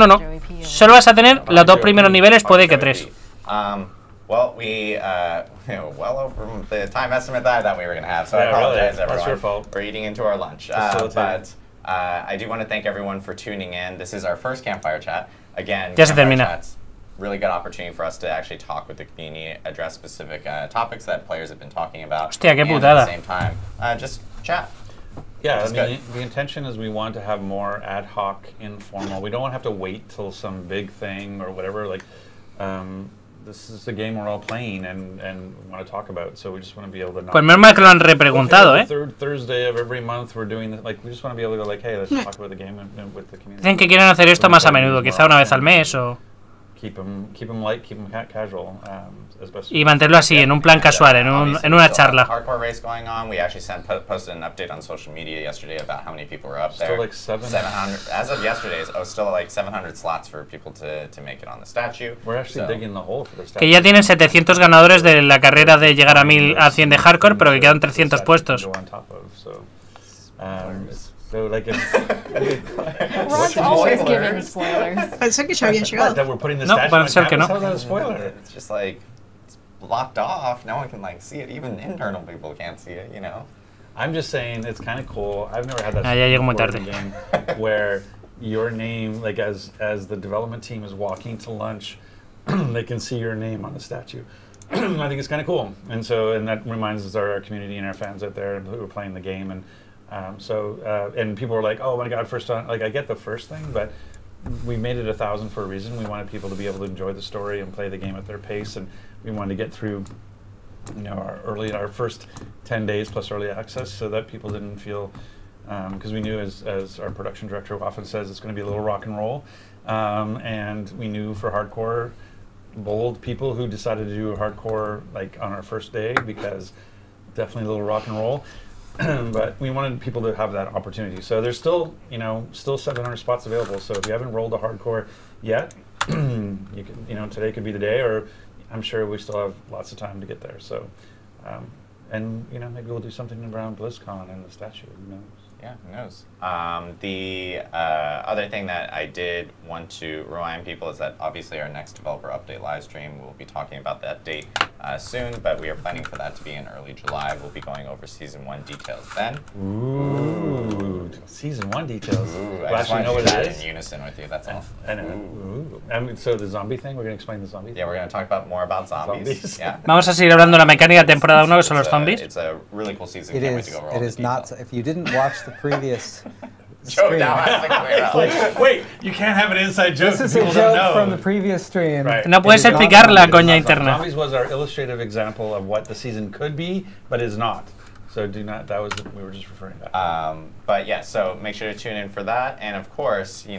solo vas a tener los 2 primeros niveles, puede que 3. Well, we well over the time estimate that we were going to have, so I apologize, everyone. That's your fault. We're eating into our lunch. But I do want to thank everyone for tuning in. This is our first CampFire chat. Again, Ya se CampFire termina. Chat's really good opportunity for us to actually talk with the community, address specific topics that players have been talking about. Hostia, qué and putada. at the same time, just chat. Yeah, I Which is mean, the intention is we want to have more ad hoc, informal. We don't want to have to wait till some big thing or whatever. Like, this is a game we're all playing and want to talk about. So we just want to be able to. Pues menos mal que lo han repreguntado, The third Thursday of every month we're doing this. Like, we just want to be able to go like, hey, let's talk about the game and with the community. Dicen que quieren hacer esto más a menudo, quizá una vez al mes o... Keep them light, keep them casual, as best. Y mantenerlo así, en un plan casual, en una charla. Hardcore race going on. We actually posted an update on social media yesterday about how many people were up there. Still like 700. As of yesterday, still like 700 slots for people to make it on the statue. We're actually digging the hole for the statue. Que ya tienen 700 ganadores de la carrera de llegar a 100 de hardcore, pero que quedan 300 puestos. So like Rod's always giving spoilers. Pensé que ya habían llegado. that we're putting the No, statue parece on ser que campus. no. How's that a spoiler? It's just like it's blocked off. No one can like see it. Even internal people can't see it. You know. I'm just saying it's kind of cool. I've never had that ya llego muy before tarde. in a game where your name, like as the development team is walking to lunch, they can see your name on the statue. I think it's kind of cool, and that reminds us of our community and our fans out there who are playing the game, and and people were like, "Oh my God, first time!" Like I get the first thing, but we made it 1,000 for a reason. We wanted people to be able to enjoy the story and play the game at their pace, and we wanted to get through, our first 10 days plus early access, so that people didn't feel, because we knew, as our production director often says, it's going to be a little rock and roll, and we knew for hardcore, bold people who decided to do a hardcore like on our first day, because definitely a little rock and roll. But we wanted people to have that opportunity. So there's still 700 spots available. So if you haven't rolled a hardcore yet, you can, today could be the day, or I'm sure we still have lots of time to get there. So, and maybe we'll do something around BlizzCon and the statue. Who knows? Yeah, who knows? The other thing that I did want to remind people is that obviously our next developer update live stream, we'll be talking about that date soon, but we are planning for that to be in early July. We'll be going over Season 1 details then. Ooh, Season 1 details. Ooh, I just know want what to do it that is. in unison with you, that's all. I know. Ooh. So the zombie thing, we're going to explain the zombie thing? Yeah, we're going to talk about more about zombies. Yeah. Vamos a seguir hablando de la mecánica de temporada 1, que son los zombies. It's a really cool season. It Can't wait to is. go over all It the is not. details. If you didn't watch the previous Joe stream, now has to clear out. Wait, you can't have an inside joke. this is people a don't joke know. from the previous stream. Right. No puedes It is not explicar la zombies. coña interna. Zombies was our illustrative example of what the season could be, but is not. So we were just referring to that. But yeah, so make sure to tune in for that. And of course, we'll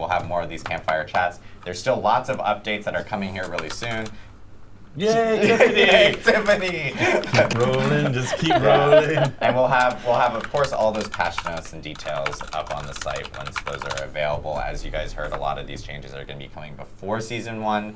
have more of these CampFire chats. There's still lots of updates that are coming here really soon. Yay, Yay, Tiffany! Keep rolling, just keep rolling. And we'll have of course all those patch notes and details up on the site once those are available. As you guys heard, a lot of these changes are going to be coming before Season 1.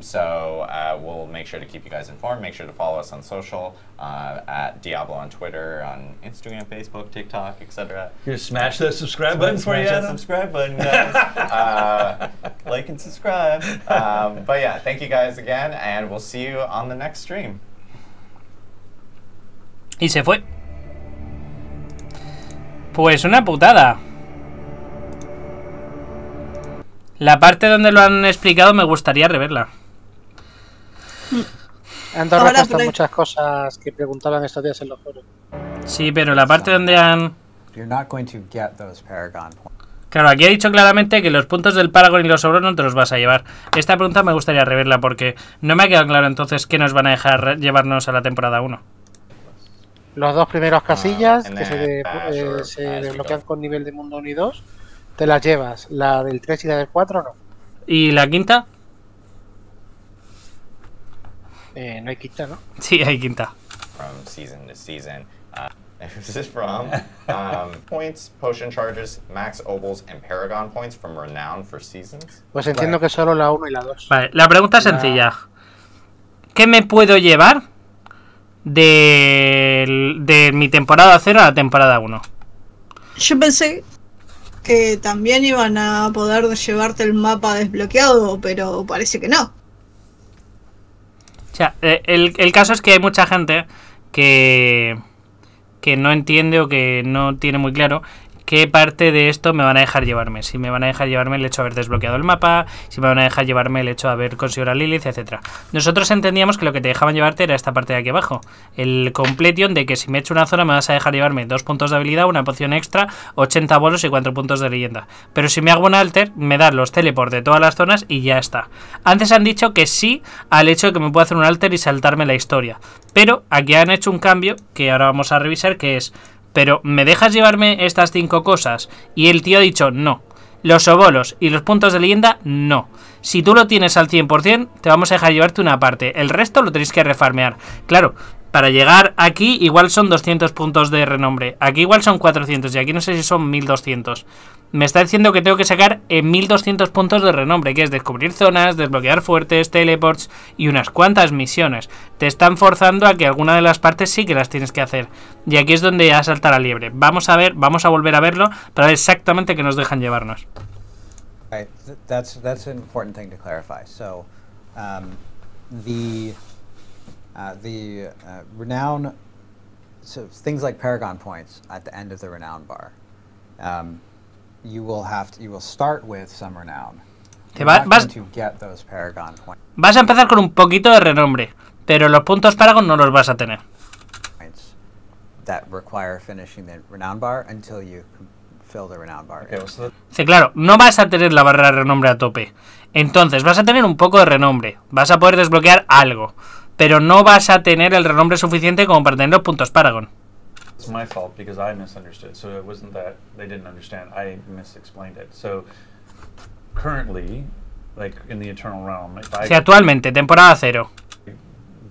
So we'll make sure to keep you guys informed. Make sure to follow us on social, at Diablo on Twitter, on Instagram, Facebook, TikTok, etc. Here, smash that subscribe button for you, Smash that Adam. subscribe button, guys. Like and subscribe. But yeah, thank you guys again, and we'll see you on the next stream. Y se fue. Pues una putada. La parte donde lo han explicado me gustaría reverla. Han dado Ahora respuesta a por ahí. muchas cosas que preguntaban estos días en los foros. Sí, pero la parte donde han... You're not going to get those Paragon points. Claro, aquí ha dicho claramente que los puntos del Paragon y los sobros no te los vas a llevar. Esta pregunta me gustaría reverla porque no me ha quedado claro entonces qué nos van a dejar llevarnos a la temporada 1. Los dos primeros casillas and que then se desbloquean con nivel de mundo 1 y 2, te las llevas. La del 3 y la del 4 no. ¿Y la quinta? No hay quinta, ¿no? Sí, hay quinta. From season to season. This is from points, potion charges, max obels, and paragon points from renown for seasons. Pues entiendo que solo la 1 y la 2. Vale, la pregunta es sencilla. ¿qué me puedo llevar de mi temporada 0 a la temporada 1? Yo pensé que también iban a poder llevarte el mapa desbloqueado, pero parece que no. O sea, el caso es que hay mucha gente que no entiende o que no tiene muy claro qué parte de esto me van a dejar llevarme. Si me van a dejar llevarme el hecho de haber desbloqueado el mapa, si me van a dejar llevarme el hecho de haber conseguido la Lilith, etcétera. Nosotros entendíamos que lo que te dejaban llevarte era esta parte de aquí abajo, el Completion, de que si me echo una zona me vas a dejar llevarme 2 puntos de habilidad, una poción extra, 80 bolos y 4 puntos de leyenda. Pero si me hago un alter, me dan los teleport de todas las zonas y ya está. Antes han dicho que sí al hecho de que me puedo hacer un alter y saltarme la historia. Pero aquí han hecho un cambio que ahora vamos a revisar, que es: pero ¿me dejas llevarme estas 5 cosas? Y el tío ha dicho no. Los obolos y los puntos de leyenda, no. Si tú lo tienes al 100%, te vamos a dejar llevarte una parte. El resto lo tenéis que refarmear. Claro, para llegar aquí igual son 200 puntos de renombre. Aquí igual son 400 y aquí no sé si son 1200. Me está diciendo que tengo que sacar 1200 puntos de renombre, que es descubrir zonas, desbloquear fuertes, teleports y unas cuantas misiones. Te están forzando a que alguna de las partes sí que las tienes que hacer. Y aquí es donde ya salta la liebre. Vamos a ver, vamos a volver a verlo para ver exactamente qué nos dejan llevarnos. Right, that's an important thing to clarify. So, the renown, so things like Paragon points at the end of the renown bar. You will start with some renown. Vas a empezar con un poquito de renombre, pero los puntos Paragon no los vas a tener. That require finishing the renown bar until you fill the renown bar. Sí, claro, no vas a tener la barra de renombre a tope. Entonces vas a tener un poco de renombre, vas a poder desbloquear algo, pero no vas a tener el renombre suficiente como para tener los puntos Paragon. It's my fault because I misunderstood. So it wasn't that they didn't understand. I misexplained it. So currently, like in the Eternal Realm, if I actualmente, temporada 0.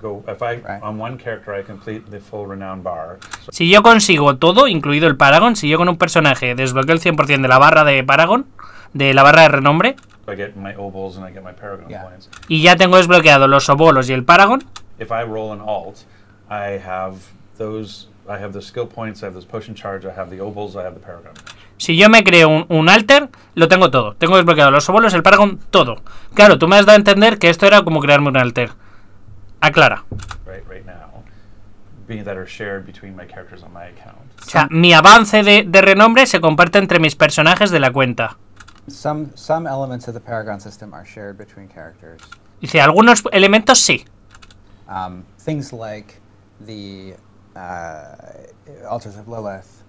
On one character I complete the full renown bar. Si yo consigo todo, incluido el Paragon, si yo con un personaje desbloqueo el 100% de la barra de Paragon, de la barra de renombre, I get my obols and I get my Paragon points. Y ya tengo desbloqueado los obolos y el Paragon. If I roll an alt, I have those. I have the skill points, I have this potion charge, I have the obols, I have the Paragon. Si yo me creo un alter, lo tengo todo. Tengo desbloqueado los obolos, el Paragon, todo. Claro, tú me has dado a entender que esto era como crearme un alter. Aclara. Right now, being that are shared between my characters on my account. O sea, mi avance de renombre se comparte entre mis personajes de la cuenta. Some elements of the Paragon system are shared between characters. Dice, algunos elementos sí. Things like the Altars of Lilith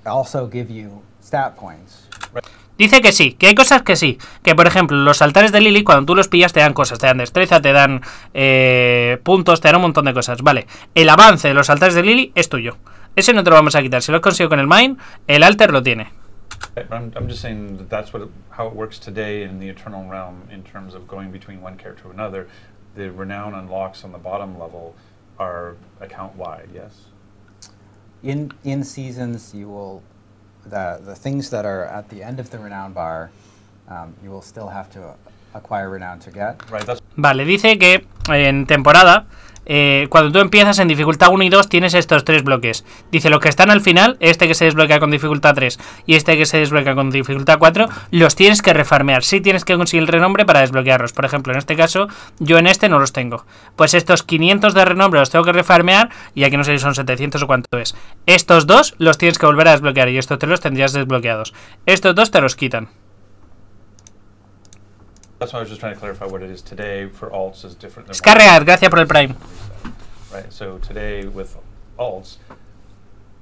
also give you stat points. Dice que sí, que hay cosas que sí. Que por ejemplo, los altares de Lilith, cuando tú los pillas, te dan cosas. Te dan destreza, te dan puntos, te dan un montón de cosas. Vale, el avance de los altares de Lilith es tuyo. Ese no te lo vamos a quitar. Si lo has conseguido con el mine, el alter lo tiene. I'm just saying that that's how it works today in the Eternal Realm in terms of going between one character to another. The renown unlocks on the bottom level are account wide, yes? In seasons, you will the things that are at the end of the renown bar, you will still have to acquire renown to get. Right, vale, dice que en temporada, cuando tú empiezas en dificultad 1 y 2 tienes estos 3 bloques. Dice, los que están al final, este que se desbloquea con dificultad 3 y este que se desbloquea con dificultad 4, los tienes que refarmear. Sí tienes que conseguir el renombre para desbloquearlos. Por ejemplo, en este caso, yo en este no los tengo. Pues estos 500 de renombre los tengo que refarmear y aquí no sé si son 700 o cuánto es. Estos 2 los tienes que volver a desbloquear y estos 3 los tendrías desbloqueados. Estos 2 te los quitan. That's why I was just trying to clarify what it is today for alts is different than Scarregar, gracias por el Prime. Right, so today with alts,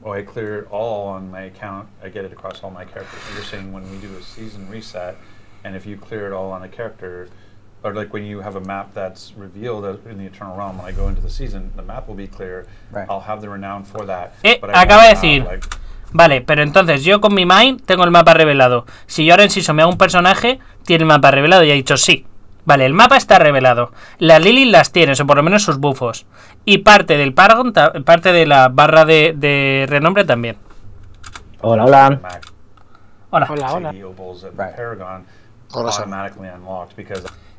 I clear it all on my account, I get it across all my characters. So you're saying when we do a season reset, and if you clear it all on a character, or like when you have a map that's revealed in the Eternal Realm, when I go into the season, the map will be clear, I'll have the renown for that. Acaba de decir... Vale, pero entonces yo con mi mine tengo el mapa revelado. Si yo ahora en Season me hago un personaje, tiene el mapa revelado y ha dicho sí. Vale, el mapa está revelado. Las Lilith las tienes, o por lo menos sus buffos. Y parte del Paragon, parte de la barra de renombre también. Hola, hola. Hola. Hola, hola.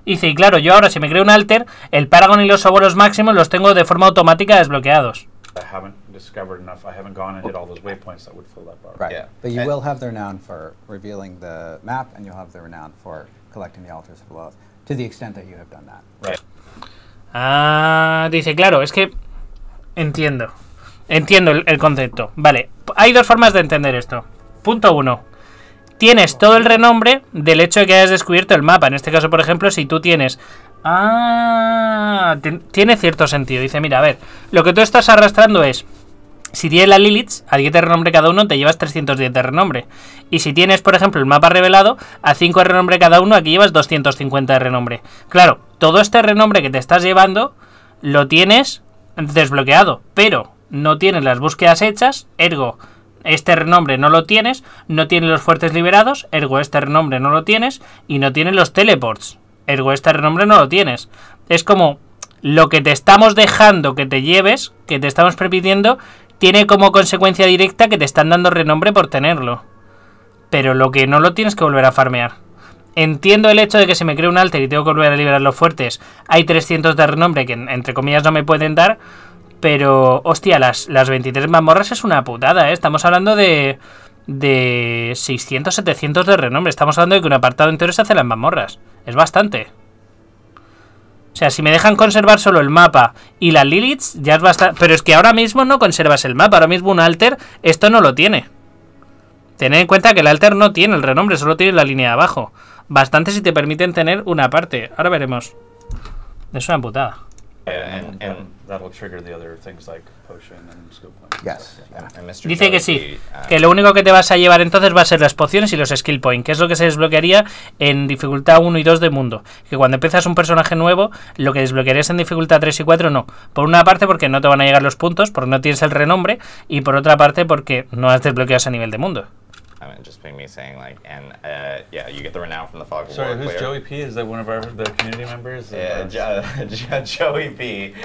Dice, y claro, yo ahora si me creo un alter, el Paragon y los óvulos máximos los tengo de forma automática desbloqueados. Right. Yeah. But you will have the renown for revealing the map, and you'll have the renown for collecting the altars below, to the extent that you have done that. Right. Ah, dice, claro, es que entiendo el concepto. Vale, hay dos formas de entender esto. Punto 1. Tienes todo el renombre del hecho de que hayas descubierto el mapa. En este caso, por ejemplo, si tú tienes... tiene cierto sentido. Dice, mira, a ver, lo que tú estás arrastrando es... Si tienes la Lilith, a 10 de renombre cada uno, te llevas 310 de renombre. Y si tienes, por ejemplo, el mapa revelado, a 5 de renombre cada uno, aquí llevas 250 de renombre. Claro, todo este renombre que te estás llevando, lo tienes desbloqueado, pero no tienes las búsquedas hechas, ergo... Este renombre no lo tienes, no tienes los fuertes liberados, ergo este renombre no lo tienes, y no tienes los teleports, ergo este renombre no lo tienes. Es como lo que te estamos dejando que te lleves, que te estamos permitiendo, tiene como consecuencia directa que te están dando renombre por tenerlo. Pero lo que no lo tienes que volver a farmear. Entiendo el hecho de que si me creo un alter y tengo que volver a liberar los fuertes, hay 300 de renombre que entre comillas no me pueden dar. Pero, hostia, las 23 mazmorras es una putada, ¿eh? Estamos hablando de 600, 700 de renombre. Estamos hablando de que un apartado entero se hace en las mazmorras. Es bastante. O sea, si me dejan conservar solo el mapa y las Liliths, ya es bastante... Pero es que ahora mismo no conservas el mapa. Ahora mismo un alter, esto no lo tiene. Tened en cuenta que el alter no tiene el renombre, solo tiene la línea de abajo. Bastante si te permiten tener una parte. Ahora veremos. Es una putada. And that'll trigger the other things like potion and skill points. Yes. Dice que sí, que lo único que te vas a llevar entonces va a ser las pociones y los skill points, que es lo que se desbloquearía en dificultad 1 y 2 de mundo. Que cuando empiezas un personaje nuevo, lo que desbloquearías en dificultad 3 y 4 no. Por una parte porque no te van a llegar los puntos, porque no tienes el renombre, y por otra parte porque no has desbloqueado ese nivel de mundo. I mean, just being me saying like, and yeah, you get the renown from the Fog of Sorry, War who's player. Joey P? Is that one of the community members? Yeah, Joey P.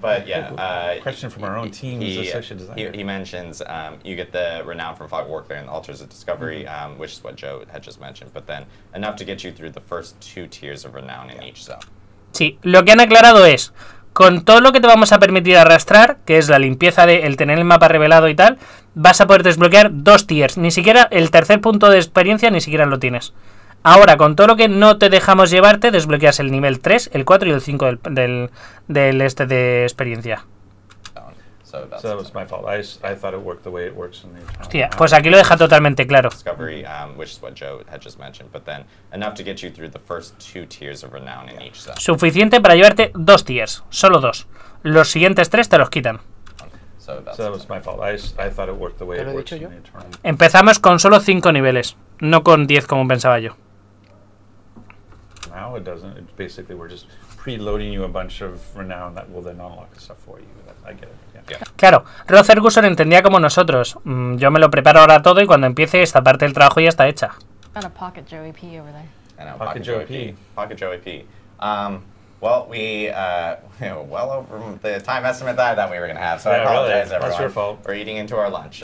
but yeah. Question from our own team's associate designer. He mentions you get the renown from Fog of War player and the Altars of Discovery, which is what Joe had just mentioned, but then enough to get you through the first 2 tiers of renown in each zone. Sí, lo que han aclarado es, con todo lo que te vamos a permitir arrastrar, que es la limpieza de el tener el mapa revelado y tal, vas a poder desbloquear 2 tiers. Ni siquiera el tercer punto de experiencia ni siquiera lo tienes. Ahora, con todo lo que no te dejamos llevarte, desbloqueas el nivel 3, el 4 y el 5 del este de experiencia. So that was my fault. I thought it worked the way it works in the eternal. Hostia, pues aquí lo deja totalmente claro. Discovery, which is what Joe had just mentioned, but then enough to get you through the first 2 tiers of renown in each zone. Suficiente para llevarte 2 tiers, solo 2. Los siguientes 3 te los quitan. So that was my fault. I thought it worked the way it works in the eternal. Empezamos con solo 5 niveles, no con 10 como pensaba yo. Now it doesn't. It's basically we're just preloading you a bunch of renown that will then unlock stuff for you. I get it. Yeah. Claro, Rod Ferguson entendía como nosotros. Yo me lo preparo ahora todo y cuando empiece esta parte del trabajo ya está hecha. Got a pocket Joey P over there. I know, Pocket Joey P. Pocket Joey P. Well, we well over the time estimate that I thought we were going to have, so I apologize, really. everyone. That's your fault. We're eating into our lunch.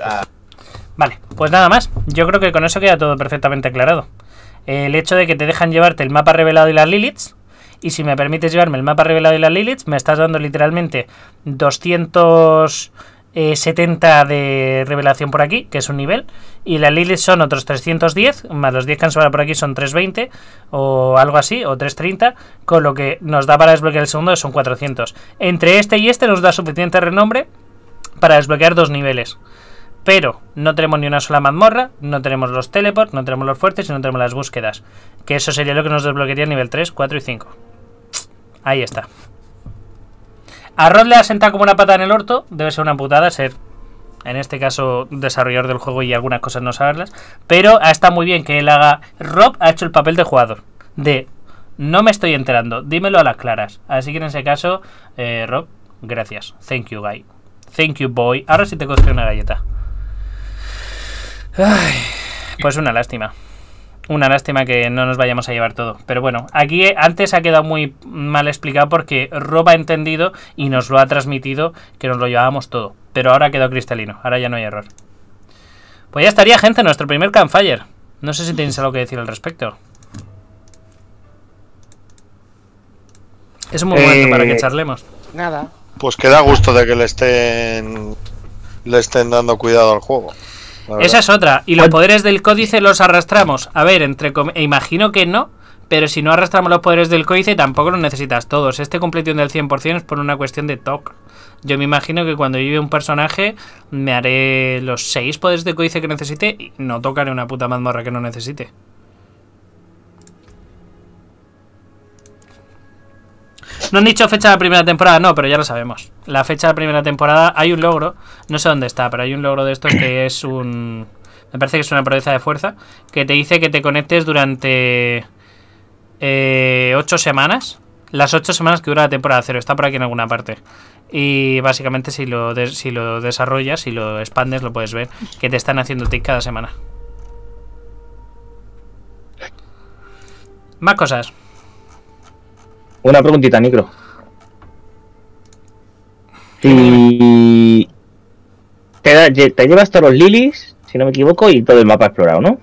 Vale, pues nada más. Yo creo que con eso queda todo perfectamente aclarado. El hecho de que te dejan llevarte el mapa revelado y las Liliths, y si me permites llevarme el mapa revelado y las Liliths, me estás dando literalmente 270 de revelación por aquí, que es un nivel, y las Liliths son otros 310, más los 10 que han sobrado por aquí son 320, o algo así, o 330, con lo que nos da para desbloquear el segundo, que son 400. Entre este y este nos da suficiente renombre para desbloquear 2 niveles. Pero no tenemos ni una sola mazmorra, no tenemos los teleports, no tenemos los fuertes y no tenemos las búsquedas. Que eso sería lo que nos desbloquearía nivel 3, 4 y 5. Ahí está. A Rod le ha sentado como una pata en el orto. Debe ser una putada ser, en este caso, desarrollador del juego y algunas cosas no saberlas. Pero está muy bien que él haga... Rob ha hecho el papel de jugador. De, no me estoy enterando, dímelo a las claras. Así que en ese caso, Rob, gracias. Thank you, guy. Thank you, boy. Ahora sí te costé una galleta. Ay, pues una lástima. Una lástima que no nos vayamos a llevar todo. Pero bueno, aquí antes ha quedado muy mal explicado porque Rob ha entendido y nos lo ha transmitido que nos lo llevábamos todo. Pero ahora ha quedado cristalino, ahora ya no hay error. Pues ya estaría, gente, nuestro primer CampFire. No sé si tenéis algo que decir al respecto. Es un buen momento para que charlemos. Nada. Pues que da gusto de que le estén dando cuidado al juego. Esa es otra. ¿Y los poderes del códice los arrastramos? A ver, imagino que no, pero si no arrastramos los poderes del códice tampoco los necesitas todos. Este completo del 100% es por una cuestión de toque. Yo me imagino que cuando vive un personaje me haré los 6 poderes de códice que necesite y no tocaré una puta mazmorra que no necesite. No han dicho fecha de la primera temporada, no, pero ya lo sabemos. La fecha de la primera temporada, hay un logro, no sé dónde está, pero hay un logro de estos que es un... Me parece que es una proeza de fuerza, que te dice que te conectes durante 8 semanas. Las 8 semanas que dura la temporada 0, está por aquí en alguna parte. Y básicamente si lo desarrollas, si lo expandes, lo puedes ver, que te están haciendo tick cada semana. Más cosas. Una preguntita, Nicro. Si te llevas todos los lilies, si no me equivoco, y todo el mapa explorado, ¿no?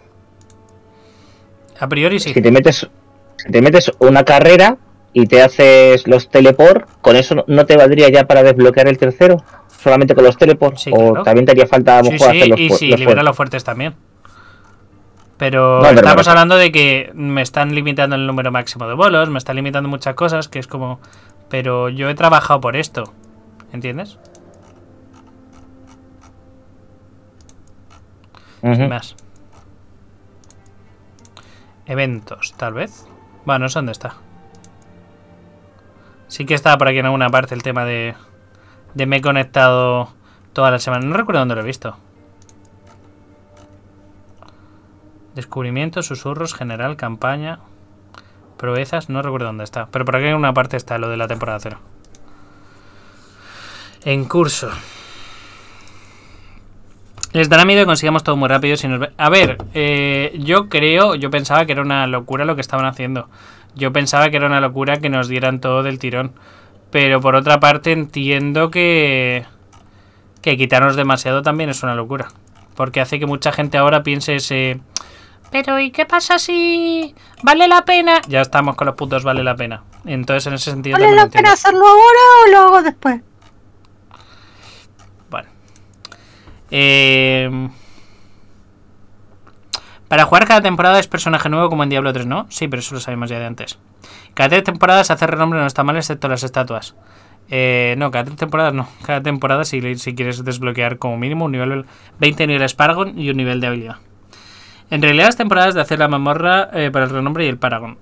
A priori sí. Si te metes una carrera y te haces los teleport, ¿con eso no te valdría ya para desbloquear el tercero? ¿Solamente con los teleport? Sí, ¿O claro. también te haría falta a lo mejor hacer los y si libera los fuertes también. Pero no, estamos hablando de que me están limitando el número máximo de bolos, me están limitando muchas cosas, que es como... Pero yo he trabajado por esto, ¿entiendes? Sin más. Eventos, tal vez. Bueno, no sé dónde está. Sí que estaba por aquí en alguna parte el tema de me he conectado toda la semana. No recuerdo dónde lo he visto. Descubrimiento, susurros, general, campaña, proezas, no recuerdo dónde está. Pero por aquí en una parte está lo de la temporada 0. En curso. Les dará miedo que consigamos todo muy rápido. Si nos... A ver, yo pensaba que era una locura lo que estaban haciendo. Yo pensaba que era una locura que nos dieran todo del tirón. Pero por otra parte entiendo que quitarnos demasiado también es una locura. Porque hace que mucha gente ahora piense ese... Pero ¿y qué pasa si vale la pena? Ya estamos con los putos vale la pena. Entonces en ese sentido... ¿Vale la pena hacerlo ahora o lo hago después? Bueno. Para jugar cada temporada es personaje nuevo como en Diablo 3, ¿no? Sí, pero eso lo sabemos ya de antes. Cada 3 temporadas hacer renombre no está mal excepto las estatuas. No, cada 3 temporadas no. Cada temporada si quieres desbloquear como mínimo un nivel 20 niveles Paragon y un nivel de habilidad. En realidad las temporadas de hacer la mazmorra para el renombre y el Paragon.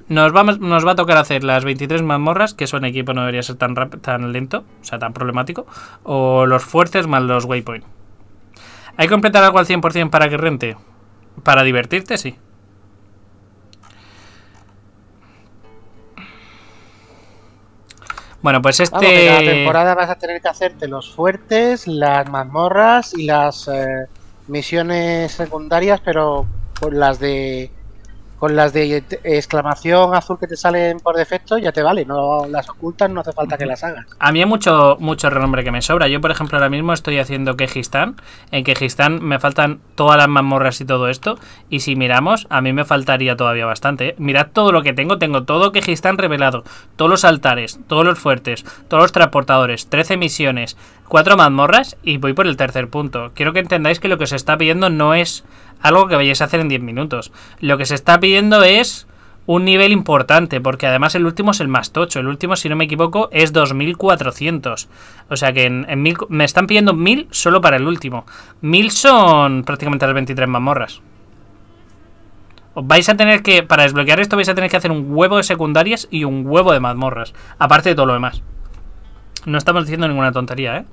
Nos va a tocar hacer las 23 mazmorras, que eso en equipo no debería ser tan lento, o sea, tan problemático. O los fuertes más los waypoint. ¿Hay que completar algo al 100% para que rente? Para divertirte, sí. Bueno, pues Vamos, que cada temporada vas a tener que hacerte los fuertes, las mazmorras y las misiones secundarias, pero con las de exclamación azul que te salen por defecto ya te vale, no las ocultas, no hace falta que las hagas. A mí hay mucho renombre que me sobra. Yo, por ejemplo, ahora mismo estoy haciendo Quejistán. En Quejistán me faltan todas las mazmorras y todo esto. Y si miramos, a mí me faltaría todavía bastante, ¿eh? Mirad todo lo que tengo. Tengo todo Quejistán revelado. Todos los altares, todos los fuertes, todos los transportadores, 13 misiones, 4 mazmorras y voy por el tercer punto. Quiero que entendáis que lo que os está pidiendo no es algo que vayáis a hacer en 10 minutos. Lo que se está pidiendo es un nivel importante, porque además el último es el más tocho. El último, si no me equivoco, es 2400. O sea que en 1000 me están pidiendo 1000 solo para el último. 1000 son prácticamente las 23 mazmorras. Os vais a tener que, para desbloquear esto, vais a tener que hacer un huevo de secundarias y un huevo de mazmorras. Aparte de todo lo demás. No estamos diciendo ninguna tontería, ¿eh?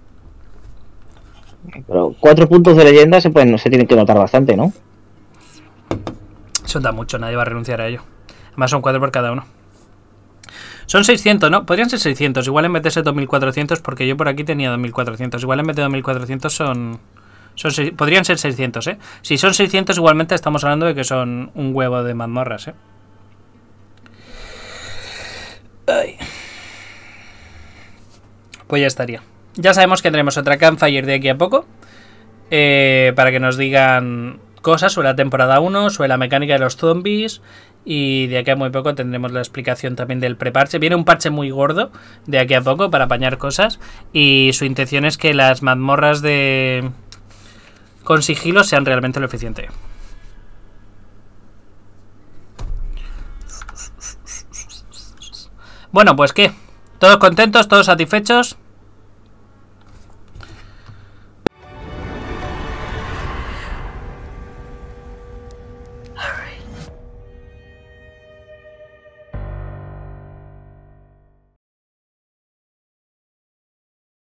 Pero 4 puntos de leyenda se tienen que notar bastante, ¿no? Eso da mucho, nadie va a renunciar a ello. Además son 4 por cada uno. Son 600, ¿no? Podrían ser 600. Igual en vez de ser 2400, porque yo por aquí tenía 2400. Igual en vez de 2400 podrían ser 600, ¿eh? Si son 600, igualmente estamos hablando de que son un huevo de mazmorras, ¿eh? Ay. Pues ya estaría. Ya sabemos que tendremos otra CampFire de aquí a poco. Para que nos digan cosas sobre la temporada 1, sobre la mecánica de los zombies, y de aquí a muy poco tendremos la explicación también del preparche. Viene un parche muy gordo de aquí a poco para apañar cosas, y su intención es que las mazmorras de con sigilo sean realmente lo eficiente. Bueno, pues ¿qué? ¿Todos contentos? ¿Todos satisfechos?